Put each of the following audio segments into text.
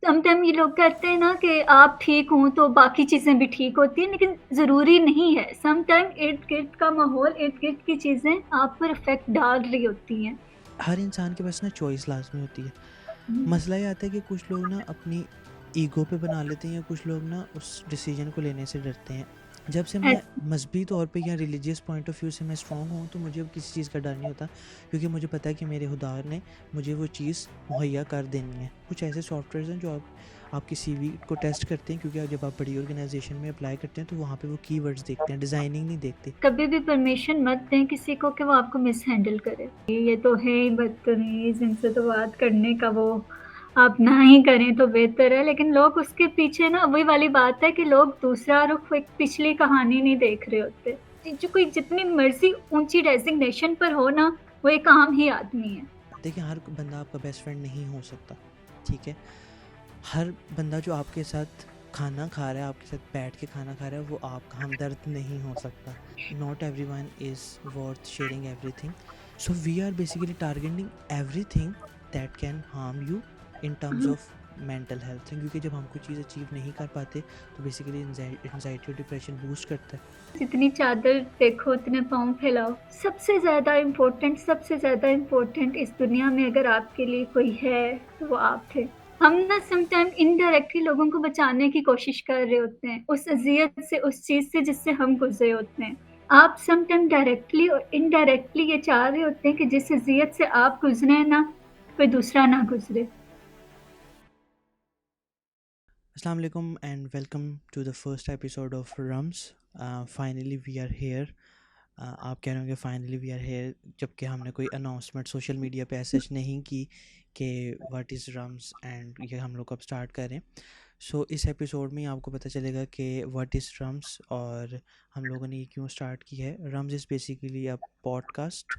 Sometime ये लोग कहते हैं ना कि आप ठीक हो तो बाकी चीज़ें भी ठीक होती हैं, लेकिन ज़रूरी नहीं है। समटाइम इर्द-गिर्द का माहौल, इर्द-गिर्द की चीज़ें आप पर इफ़ेक्ट डाल रही होती हैं। हर इंसान के पास ना चॉइस लाज़मी होती है। हुँ। मसला ये आता है कि कुछ लोग ना अपनी ईगो पे बना लेते हैं या कुछ लोग ना उस डिसीजन को लेने से डरते हैं। जब से मैं ऐसे मज़हबी तौर पे या रिलीजियस पॉइंट ऑफ व्यू से मैं स्ट्रॉन्ग हूँ तो मुझे अब किसी चीज़ का डर नहीं होता, क्योंकि मुझे पता है कि मेरे खुदा ने मुझे वो चीज़ मुहैया कर देनी है। कुछ ऐसे सॉफ्टवेयर्स हैं जो आपकी सीवी को टेस्ट करते हैं, क्योंकि जब आप बड़ी ऑर्गेनाइजेशन में अप्लाई करते हैं तो वहाँ पे वो कीवर्ड्स देखते हैं, डिज़ाइनिंग नहीं देखते। कभी भी परमिशन मत दें किसी को कि वो आपको मिसहैंडल करे। ये तो है ही बदतमीज़, इनसे तो बात करने का वो आप ना ही करें तो बेहतर है, लेकिन लोग उसके पीछे ना वही वाली बात है कि लोग दूसरा रुख, एक पिछली कहानी नहीं देख रहे होते। जो कोई जितनी मर्ज़ी ऊँची डेज़िग्नेशन पर हो ना, वो एक आम ही आदमी है। देखिए, हर बंदा आपका बेस्ट फ्रेंड नहीं हो सकता, ठीक है? हर बंदा जो आपके साथ खाना खा रहा है, आपके साथ बैठ के खाना खा रहा है, वो आपका हमदर्द नहीं हो सकता। Not everyone is worth sharing everything. So we are basically targeting everything that can harm you in terms of mental health, क्योंकि जब हम कोई चीज़ अचीव नहीं कर पाते तो बेसिकली एंजाइटी और डिप्रेशन बूस्ट करता है। जितनी चादर देखो उतने पाँव फैलाओ। सबसे ज़्यादा इम्पोर्टेंट इस दुनिया में अगर आपके लिए कोई है, तो वो आप थे। हम ना समटाइम इनडायरेक्टली लोगों को बचाने की कोशिश कर रहे होते हैं, उस अज़ियत से, उस चीज़ से जिससे हम गुज़रे होते हैं। आप समटाइम डायरेक्टली और इनडायरेक्टली ये चाह रहे होते हैं कि जिस अज़ियत से आप गुज़रे ना, कोई दूसरा ना गुज़रे। अस्सलाम वालेकुम and welcome to the first episode of Rums. Finally we are here. आप कह रहे होंगे फाइनली वी आर हेयर, जबकि हमने कोई अनाउंसमेंट सोशल मीडिया पे ऐसे नहीं की कि व्हाट इज़ रम्स एंड ये हम लोग अब स्टार्ट करें। सो इस एपिसोड में आपको पता चलेगा कि व्हाट इज़ रम्स और हम लोगों ने ये क्यों स्टार्ट की है। रम्स इज़ बेसिकली अ पॉडकास्ट,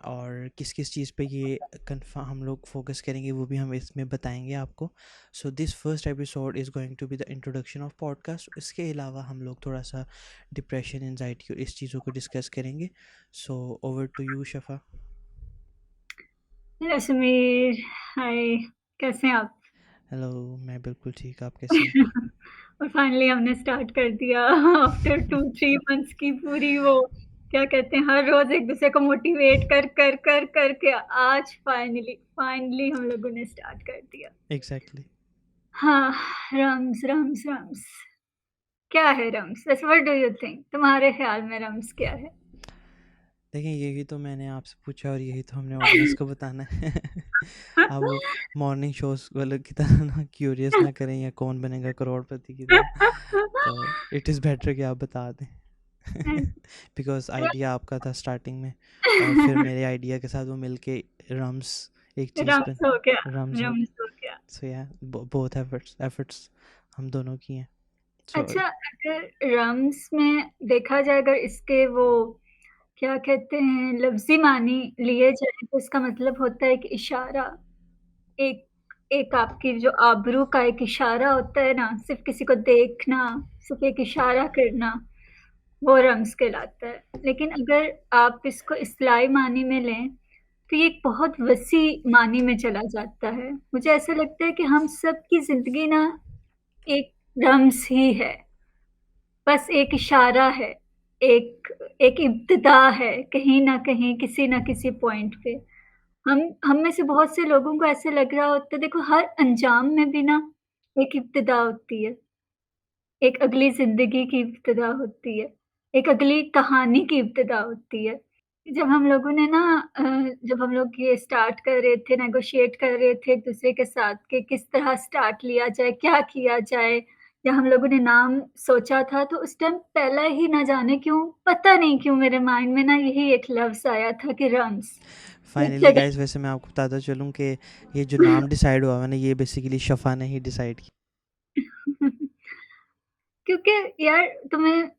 और किस किस चीज़ पे ये कन्फर्म हम लोग फोकस करेंगे वो भी हम इसमें बताएंगे आपको। So this first episode is going to be the introduction of podcast. इसके अलावा हम लोग थोड़ा सा डिप्रेशन, एंजाइटी और इस चीज़ों को डिस्कस करेंगे। So over to you Shafa. Hello Sameer, hi, कैसे हैं आप? हेलो, मैं बिल्कुल ठीक, आप कैसे हैं? और फाइनली हमने स्टार्ट कर दिया आफ्टर 2-3 मंथ्स की पूरी वो क्या कहते हैं, हर रोज़ एक-दूसरे को मोटिवेट कर के आज फाइनली फाइनली हम लोगों ने स्टार्ट कर दिया। एग्जैक्टली। हाँ, रम्स। क्या है रम्स? वैसे व्हाट डू यू थिंक? तुम्हारे ख़्याल में रम्स क्या है? देखिए, यही तो मैंने आपसे पूछा और यही तो हमने ऑडियंस को बताना है। आप वो मॉर्निंग शोज वालों की तरह ना क्यूरियस ना करें या कौन बनेगा करोड़पति की तरह। तो इट इज़ बेटर कि आप बता दें। बिकॉज आइडिया आपका था स्टार्टिंग में, और फिर मेरे आइडिया के साथ वो मिलके रम्स एक चीज़ बन रम्स हो गया, रम्स हो रम्स गया। हो गया। सो या बोथ एफर्ट्स हम दोनों की हैं। सो अच्छा, अगर रम्स में देखा जाए, अगर इसके वो क्या कहते हैं लफ्ज़ी मानी लिए जाएँ, तो इसका मतलब होता है एक इशारा, एक एक आपकी जो आबरू का एक इशारा होता है ना, सिर्फ़ किसी को देखना, सिर्फ़ एक इशारा करना, वो रम्ज़ कहलाता है। लेकिन अगर आप इसको इस्तिलाही मानी में लें, तो ये एक बहुत वसी मानी में चला जाता है। मुझे ऐसा लगता है कि हम सब की ज़िंदगी ना एक रम्ज़ ही है। बस एक इशारा है, एक एक इब्तिदा है, कहीं न कहीं, किसी न किसी पॉइंट पे। हम में से बहुत से लोगों को ऐसे लग रहा होता है, देखो हर अंजाम में भी ना एक इब्तिदा होती है, एक अगली ज़िंदगी की इब्तिदा होती है, एक अगली कहानी की इब्तिदा होती है। जब हम लोगों ने ना जब हम लोग ये स्टार्ट कर रहे थे, नेगोशिएट कर रहे थे एक-दूसरे के साथ कि किस तरह स्टार्ट लिया जाए, क्या किया जाए, या हम लोगों ने नाम सोचा था, तो उस टाइम पहला ही ना जाने क्यों, पता नहीं क्यों मेरे माइंड में ना यही एक लफ्ज़ आया था कि रम्ज़। एक फाइनली जगह गाइस, वैसे मैं आपको बताता चलूँ कि ये जो नाम डिसाइड हुआ मैंने, ये बेसिकली शफा ने ही डिसाइड किया। क्योंकि यार तुम्हें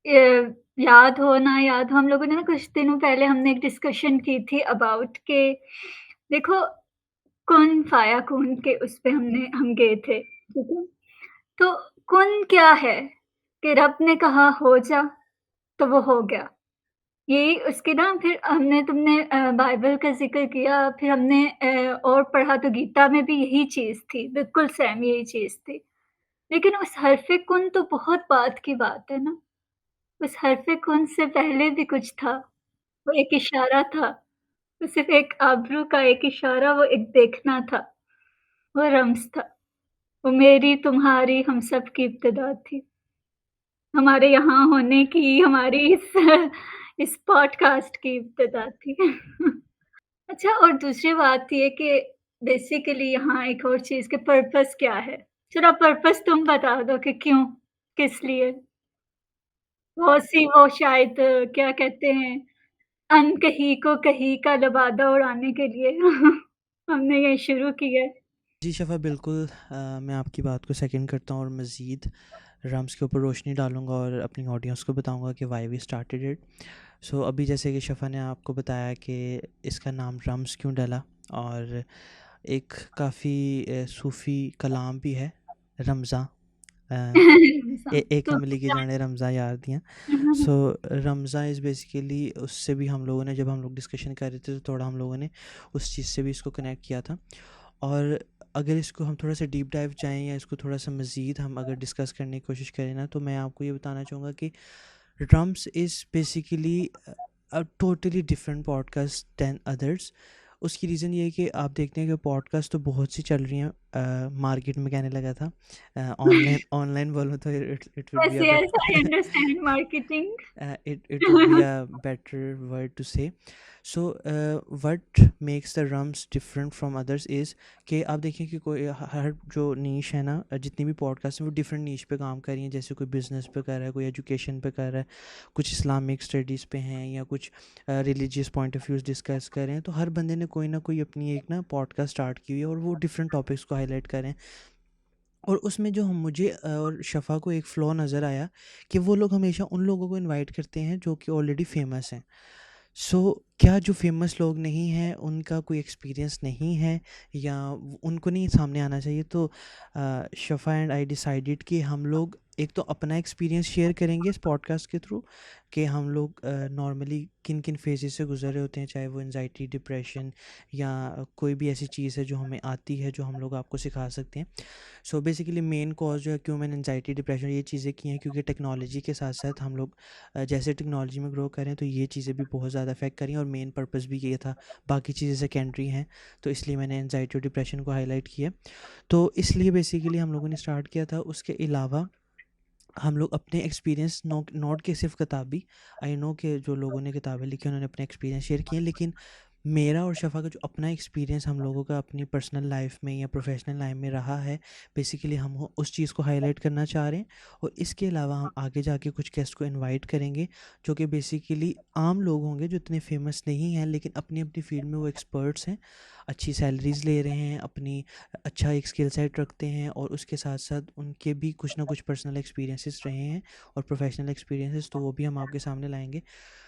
याद हो ना याद हो, हम लोगों ने ना कुछ दिनों पहले हमने एक डिस्कशन की थी अबाउट के देखो कुन फाया कून के उस पे हम गए थे, ठीक है? तो कुन क्या है कि रब ने कहा हो जा, तो वो हो गया। यही उसके ना फिर हमने तुमने बाइबल का ज़िक्र किया, फिर हमने और पढ़ा तो गीता में भी यही चीज़ थी, बिल्कुल सेम यही चीज़ थी। लेकिन उस हरफ़े कुन तो बहुत बाद की बात है ना, उस हरफ़े कुन से पहले भी कुछ था, वो एक इशारा था, वो सिर्फ़ एक आबरू का एक इशारा, वो एक देखना था, वो रम्ज़ था, वो मेरी, तुम्हारी, हम सब की इब्तिदा थी। हमारे यहाँ होने की, हमारी इस इस पॉडकास्ट की इब्तिदा थी। अच्छा और दूसरी बात ये कि बेसिकली यहाँ एक और चीज़ कि पर्पस क्या है? ज़रा पर्पस तुम बता दो कि क्यों? किस लिए? वो वो शायद क्या कहते हैं, अनकही को कही का लबादा उड़ाने के लिए हमने ये शुरू की है। जी शफ़ा बिल्कुल, मैं आपकी बात को सेकंड करता हूँ और मज़ीद रम्स के ऊपर रोशनी डालूँगा और अपनी ऑडियंस को बताऊँगा कि व्हाई वी स्टार्टेड इट। सो अभी जैसे कि शफ़ा ने आपको बताया कि इसका नाम रम्स क्यों डला, और एक काफ़ी सूफ़ी कलाम भी है, रमज़ा। अ, एक तो अमली की जाने रमज़ा यार दियाँ। सो रमज़ा इज़ बेसिकली, उससे भी हम लोगों ने, जब हम लोग डिस्कशन कर रहे थे तो थोड़ा हम लोगों ने उस चीज़ से भी इसको कनेक्ट किया था। और अगर इसको हम थोड़ा सा डीप डाइव जाएँ या इसको थोड़ा सा मज़ीद हम अगर डिस्कस करने की कोशिश करें ना, तो मैं आपको ये बताना चाहूँगा कि drums is basically a totally different podcast than others. उसकी रीज़न ये है कि आप देखते हैं कि पॉडकास्ट तो बहुत सी चल रही हैं, मार्केट में कहने लगा था, ऑनलाइन ऑनलाइन बोलूँ तो it would be yes, uh yes, I bet understand marketing. it would be a better word to say. So what makes the rums different from others is कि आप देखिए कि कोई हर जो नीश है ना, जितनी भी पॉडकास्ट है वो डिफरेंट नीश पे काम कर रही हैं। जैसे कोई बिजनेस पे कर रहा है, कोई एजुकेशन पे कर रहा है, कुछ इस्लामिक स्टडीज़ पे हैं, या कुछ religious point of views discuss कर रहे हैं। तो हर बंदे ने कोई ना कोई अपनी एक ना पॉडकास्ट स्टार्ट की हुई है और वो डिफरेंट टॉपिक्स को हाईलाइट कर रहे हैं। और उसमें जो हम मुझे और शफ़ा को एक फ़्लॉ नज़र आया कि वो लोग हमेशा उन लोगों को इनवाइट करते हैं जो कि ऑलरेडी फ़ेमस हैं। सो क्या जो फ़ेमस लोग नहीं हैं उनका कोई एक्सपीरियंस नहीं है, या उनको नहीं सामने आना चाहिए? तो शफ़ा एंड आई डिसाइडेड कि हम लोग एक तो अपना एक्सपीरियंस शेयर करेंगे इस पॉडकास्ट के थ्रू, कि हम लोग नॉर्मली किन किन फेजेस से गुजर रहे होते हैं, चाहे वो एनजाइटी, डिप्रेशन, या कोई भी ऐसी चीज़ है जो हमें आती है जो हम लोग आपको सिखा सकते हैं। सो बेसिकली मेन कॉज जो है क्यों मैंने एनजाइटी, डिप्रेशन, ये चीज़ें की हैं, क्योंकि टेक्नोलॉजी के साथ साथ हम लोग जैसे टेक्नोलॉजी में ग्रो करें तो ये चीज़ें भी बहुत ज़्यादा अफेक्ट करी, और मेन पर्पस भी ये था। बाकी चीज़ें सेकेंडरी हैं, तो इसलिए मैंने एनजाइटी और डिप्रेशन को हाईलाइट किया। तो इसलिए बेसिकली हम लोगों ने स्टार्ट किया था। उसके अलावा हम लोग अपने एक्सपीरियंस नोट नोट के सिर्फ किताबी, आई नो कि जो लोगों ने किताबें लिखी उन्होंने अपने एक्सपीरियंस शेयर किए, लेकिन मेरा और शफ़ा का जो अपना एक्सपीरियंस हम लोगों का अपनी पर्सनल लाइफ में या प्रोफेशनल लाइफ में रहा है, बेसिकली हम उस चीज़ को हाईलाइट करना चाह रहे हैं। और इसके अलावा हम आगे जाके कुछ गेस्ट को इनवाइट करेंगे जो कि बेसिकली आम लोग होंगे, जो इतने फेमस नहीं हैं लेकिन अपनी अपनी फील्ड में वो एक्सपर्ट्स हैं, अच्छी सैलरीज ले रहे हैं, अपनी अच्छा एक स्किल सेट रखते हैं, और उसके साथ साथ उनके भी कुछ ना कुछ पर्सनल एक्सपीरियंसेस रहे हैं और प्रोफेशनल एक्सपीरियंसेस, तो वो भी हम आपके सामने लाएंगे।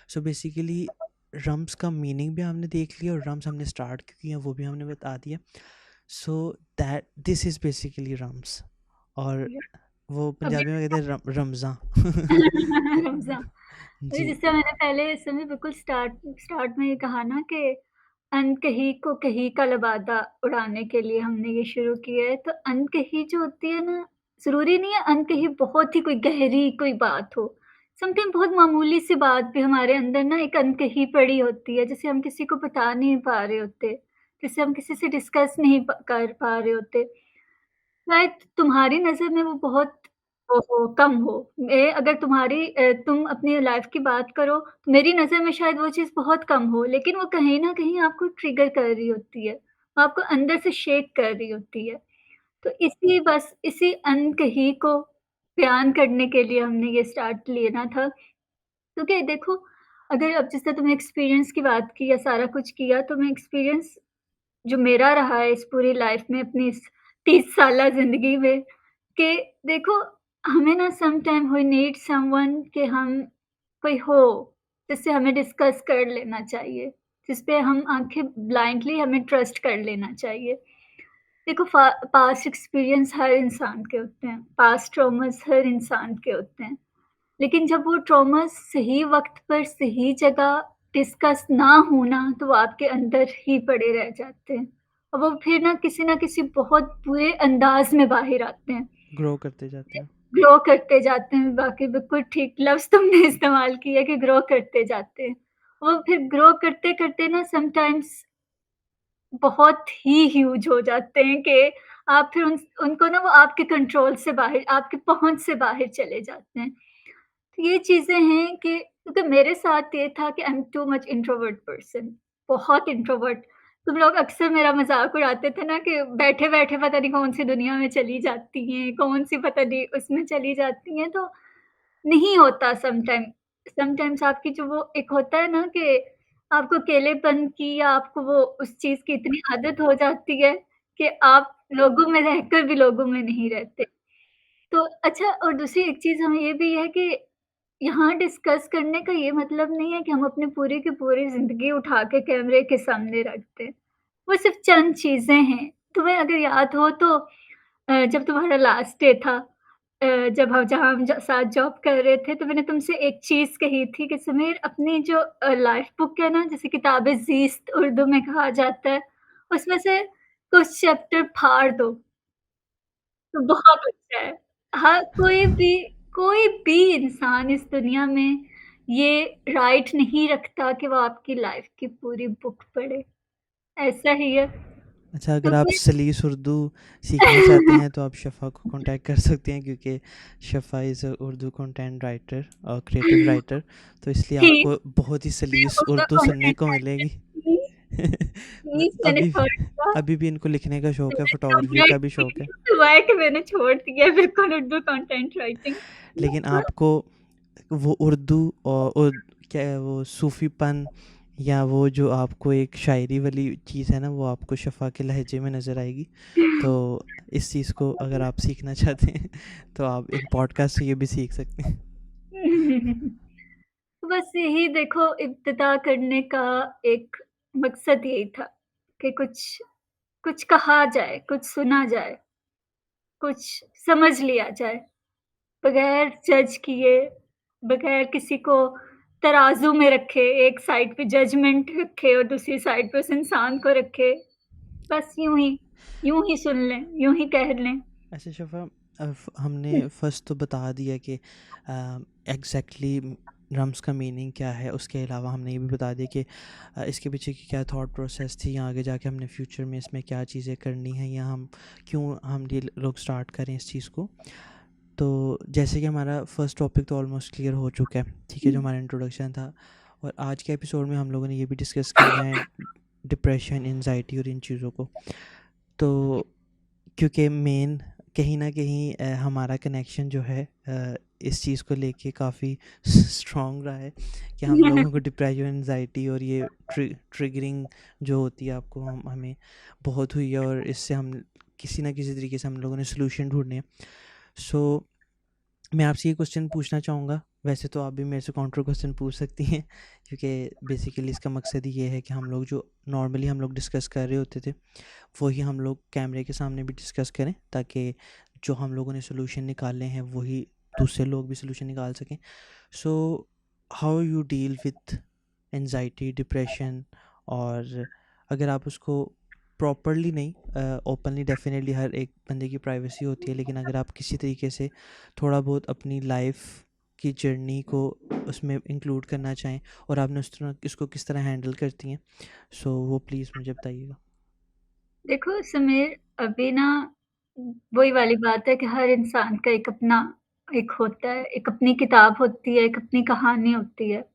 सो बेसिकली रम्स का मीनिंग भी हमने देख लिया, और रम्स हमने स्टार्ट क्यों किया वो भी हमने बता दिया। So that this is basically Rums. और वो अभी पंजाबी में कहते हैं रमज़ान। रमज़ान। वही जी। जिससे मैंने पहले इस समय बिल्कुल स्टार्ट स्टार्ट में ये कहा ना कि अनकही को कही का लबादा उड़ाने के लिए हमने ये शुरू किया है। तो अनकही जो होती है ना, ज़रूरी नहीं है अनकही बहुत ही कोई गहरी कोई बात हो। समथिंग बहुत मामूली सी बात भी हमारे अंदर ना एक अनकही पड़ी होती है, जिसे हम किसी को बता नहीं पा रहे होते, जिसे हम किसी से डिस्कस नहीं कर पा रहे होते। शायद तुम्हारी नज़र में वो बहुत वो हो, कम हो। मैं अगर तुम अपनी लाइफ़ की बात करो, तो मेरी नज़र में शायद वो चीज़ बहुत कम हो, लेकिन वो कहीं न कहीं आपको ट्रिगर कर रही होती है। वो आपको अंदर से शेक कर रही होती है। तो इसी अनकही को बयान करने के लिए हमने ये स्टार्ट लेना था। क्योंकि देखो, अगर अब जैसे तुमने एक्सपीरियंस की बात की या सारा कुछ किया, तो मैं एक्सपीरियंस जो मेरा रहा है इस पूरी लाइफ में, अपनी इस 30 साला ज़िंदगी में, कि देखो, हमें ना some time we need someone, कि हम कोई हो जिससे हमें डिस्कस कर लेना चाहिए, जिस पे हम आँखें ब्लाइंडली हमें ट्रस्ट कर लेना चाहिए। देखो, पास्ट एक्सपीरियंस हर इंसान के होते हैं, पास्ट ट्रॉमास हर इंसान के होते हैं, लेकिन जब वो ट्रॉमा सही वक़्त पर सही जगह डिस्कस ना होना, तो वो आपके अंदर ही पड़े रह जाते हैं और वो फिर ना किसी बहुत बुरे अंदाज़ में बाहर आते हैं। ग्रो करते जाते हैं। ग्रो करते जाते हैं, बाकी बिल्कुल ठीक लफ्ज़ तुमने इस्तेमाल किया कि ग्रो करते जाते हैं। वो फिर ग्रो करते-करते ना समटाइम्स बहुत ही ह्यूज हो जाते हैं कि आप फिर उनको ना वो आपके कंट्रोल से बाहर, आपकी पहुँच से बाहर चले जाते हैं। तो ये चीज़ें हैं कि क्योंकि मेरे साथ ये था कि I am too much introvert person, बहुत इंट्रोवर्ट। तुम लोग अक्सर मेरा मज़ाक उड़ाते थे ना कि बैठे-बैठे पता नहीं कौन-सी दुनिया में चली जाती हैं, कौन-सी पता नहीं उसमें चली जाती हैं, तो नहीं होता समटाइम्स आपकी जो वो एक होता है ना कि आपको अकेलेपन की या आपको वो उस चीज़ की इतनी आदत हो जाती है कि आप लोगों में रहकर भी लोगों में नहीं रहते। तो अच्छा, और दूसरी एक चीज़ हमें ये भी है कि यहाँ डिस्कस करने का ये मतलब नहीं है कि हम अपनी पूरी की पूरी ज़िंदगी उठा के कैमरे के सामने रख दें। वो सिर्फ़ चंद चीज़ें हैं। तुम्हें अगर याद हो तो जब तुम्हारा लास्ट डे था, जब हम जहाँ हम ज साथ जॉब कर रहे थे, तो मैंने तुमसे एक चीज़ कही थी कि समीर, अपनी जो लाइफ़ बुक है ना, जिसे किताब-ए-ज़ीस्त उर्दू में कहा जाता है, उसमें से कुछ चैप्टर फाड़ दो, तो बहुत अच्छा है। हाँ, कोई भी इंसान इस दुनिया में ये राइट नहीं रखता कि वो आपकी लाइफ़ की पूरी बुक पढ़े, ऐसा ही है। अच्छा, तो अगर आप फिर सलीस उर्दू सीखना चाहते हैं तो आप शफ़ा को कॉन्टैक्ट कर सकते हैं, क्योंकि Shafa is a Urdu content writer और क्रिएटिव राइटर, तो इसलिए ठीक, आपको बहुत ही मैं सलीस उर्दू उर्दू सुनने कंटेंट को राइटर मिलेगी। थी, प्लीज़ मैंने अभी छोड़ दिया। अभी भी इनको लिखने का शौक है, मैंने फ़ोटोग्राफ़ी का भी शौक है। कमिट हुआ है कि मैंने छोड़ दिया है बिल्कुल उर्दू कंटेंट राइटिंग। लेकिन आपको वो उर्दू और क्या है, वो सूफ़ीपन या वो जो आपको एक शायरी वाली चीज़ है ना, वो आपको शफ़ा के लहजे में नज़र आएगी। तो इस चीज़ को अगर आप सीखना चाहते हैं तो आप इन पॉडकास्ट से ये भी सीख सकते हैं। बस यही देखो, इब्तिदा करने का एक मकसद यही था कि कुछ कुछ कहा जाए, कुछ सुना जाए, कुछ समझ लिया जाए, बगैर जज किए, बगैर किसी को तराजू में रखे, एक साइड पे जजमेंट रखे और दूसरी साइड पे उस इंसान को रखे। बस यूँ ही सुन लें, यूँ ही कह लें। ऐसे शफ़ा, हमने फर्स्ट तो बता दिया कि एग्जैक्टली ड्रम्स का मीनिंग क्या है, उसके अलावा हमने ये भी बता दिया कि इसके पीछे की क्या थॉट प्रोसेस थी, या आगे जाके हमने फ्यूचर में इसमें क्या चीज़ें करनी है, या हम क्यों हम ये लोग स्टार्ट करें इस चीज़ को। तो जैसे कि हमारा फर्स्ट टॉपिक तो ऑलमोस्ट क्लियर हो चुका है, ठीक है, जो हमारा इंट्रोडक्शन था। और आज के एपिसोड में हम लोगों ने ये भी डिस्कस करना है डिप्रेशन, एनजाइटी और इन चीज़ों को। तो क्योंकि मेन कहीं ना कहीं हमारा कनेक्शन जो है इस चीज़ को लेके काफ़ी स्ट्रॉन्ग रहा है कि हम लोगों को डिप्रेशन, एनजाइटी और ये ट्रिगरिंग जो होती है आपको हमें बहुत हुई है, और इससे हम किसी ना किसी तरीके से हम लोगों ने सोल्यूशन ढूंढने हैं। सो मैं आपसे ये क्वेश्चन पूछना चाहूँगा, वैसे तो आप भी मेरे से काउंटर क्वेश्चन पूछ सकती हैं, क्योंकि बेसिकली इसका मकसद ही ये है कि हम लोग जो नॉर्मली हम लोग डिस्कस कर रहे होते थे वही हम लोग कैमरे के सामने भी डिस्कस करें, ताकि जो हम लोगों ने सोल्यूशन निकाले हैं वही दूसरे लोग भी सोल्यूशन निकाल सकें। So how you deal with anxiety, depression, और अगर आप उसको प्रॉपरली नहीं, ओपनली, डेफिनेटली हर एक बंदे की प्राइवेसी होती है, लेकिन अगर आप किसी तरीके से थोड़ा बहुत अपनी लाइफ की जर्नी को उसमें इंक्लूड करना चाहें और आपने उस तरह इसको किस तरह हैंडल करती हैं, सो वो प्लीज़ मुझे बताइएगा। देखो समीर, अभी ना वही वाली बात है कि हर इंसान का एक अपना एक होता है, एक अपनी किताब होती है, एक अपनी कहानी होती है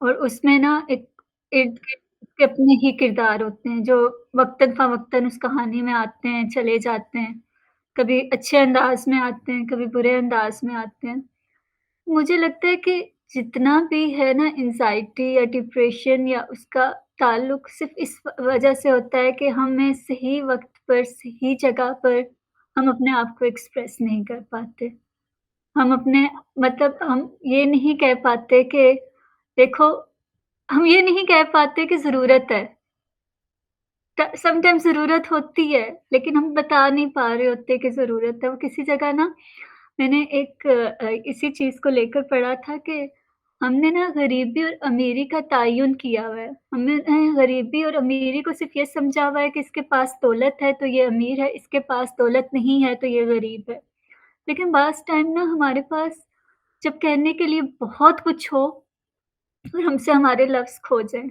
और उसमें ना एक इर्द-गिर्द उसके अपने ही किरदार होते हैं, जो वक़्तन-फ़वक़्तन उस कहानी में आते हैं, चले जाते हैं। कभी अच्छे अंदाज़ में आते हैं, कभी बुरे अंदाज़ में आते हैं। मुझे लगता है कि जितना भी है ना एंग्ज़ायटी या डिप्रेशन या उसका ताल्लुक सिर्फ़ इस वजह से होता है कि हमें सही वक़्त पर, सही जगह पर हम अपने आप को एक्सप्रेस नहीं कर पाते। हम अपने मतलब हम ये नहीं कह पाते कि देखो, हम ये नहीं कह पाते कि ज़रूरत है। समटाइम्स ज़रूरत होती है, लेकिन हम बता नहीं पा रहे होते कि ज़रूरत है। वो किसी जगह ना मैंने एक इसी चीज़ को लेकर पढ़ा था कि हमने ना गरीबी और अमीरी का तयन किया हुआ है। हमने गरीबी और अमीरी को सिर्फ़ ये समझा हुआ है कि इसके पास दौलत है तो ये अमीर है, इसके पास दौलत नहीं है तो ये गरीब है। लेकिन बाज़ टाइम ना हमारे पास जब कहने के लिए बहुत कुछ हो और हमसे हमारे लफ्ज़ खो जाएँ।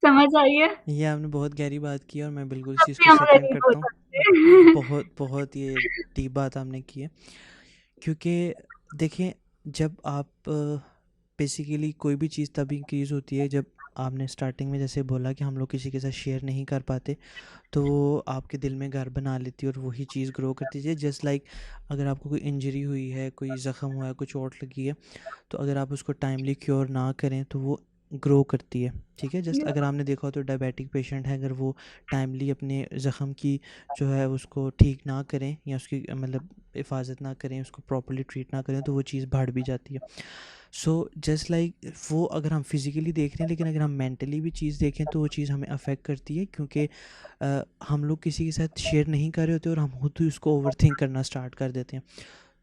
समझ आई है? ये आपने बहुत गहरी बात की और मैं बिल्कुल इस तब चीज़ भी को हम सेकंड गरीब हो करता हूँ। जाते हैं। बहुत बहुत ये डीप बात आपने की है, क्योंकि देखिए, जब आप बेसिकली कोई भी चीज़ तब इंक्रीज़ होती है जब आपने स्टार्टिंग में जैसे बोला कि हम लोग किसी के साथ शेयर नहीं कर पाते, तो वो आपके दिल में घर बना लेती है और वही चीज़ ग्रो करती है। जस्ट लाइक अगर आपको कोई इंजरी हुई है, कोई ज़ख्म हुआ है, कुछ चोट लगी है, तो अगर आप उसको टाइमली क्योर ना करें तो वो ग्रो करती है। ठीक है, जस्ट अगर आपने देखा हो तो डायबिटिक पेशेंट है, अगर वो टाइमली अपने ज़ख्म की जो है उसको ठीक ना करें या उसकी मतलब हिफाजत ना करें, उसको प्रॉपर्ली ट्रीट ना करें, तो वो चीज़ बढ़ भी जाती है। सो जस्ट लाइक वो अगर हम फिज़िकली देख रहे हैं, लेकिन अगर हम मेंटली भी चीज़ देखें तो वो चीज़ हमें अफेक्ट करती है, क्योंकि हम लोग किसी के साथ शेयर नहीं कर रहे होते और हम खुद ही उसको ओवरथिंक करना स्टार्ट कर देते हैं।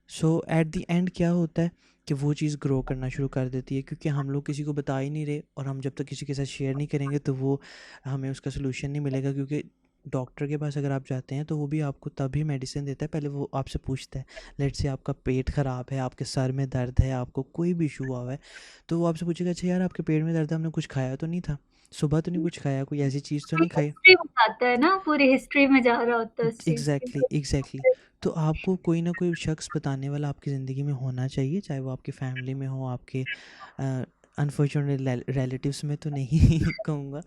सो एट द एंड क्या होता है कि वो चीज़ ग्रो करना शुरू कर देती है, क्योंकि हम लोग किसी को बता ही नहीं रहे, और हम जब तक किसी के साथ शेयर नहीं करेंगे तो वो हमें उसका सोल्यूशन नहीं मिलेगा। क्योंकि डॉक्टर के पास अगर आप जाते हैं तो वो भी आपको तभी मेडिसिन देता है, पहले वो आपसे पूछता है, लेट्स से आपका पेट ख़राब है, आपके सर में दर्द है, आपको कोई भी इशू हुआ है, तो वो आपसे पूछेगा, अच्छा यार आपके पेट में दर्द है, हमने कुछ खाया तो नहीं था, सुबह तो नहीं कुछ खाया, कोई ऐसी चीज़ तो पूरी नहीं खाई। हिस्ट्री बताता है ना, पूरी हिस्ट्री में जा रहा होता है उस चीज़ की। Exactly exactly. तो आपको कोई ना कोई शख्स बताने वाला आपकी ज़िंदगी में होना चाहिए, चाहे वो आपकी फैमिली में हो, आपके अनफॉर्चुनेट रिलेटिव्स में तो नहीं कहूँगा,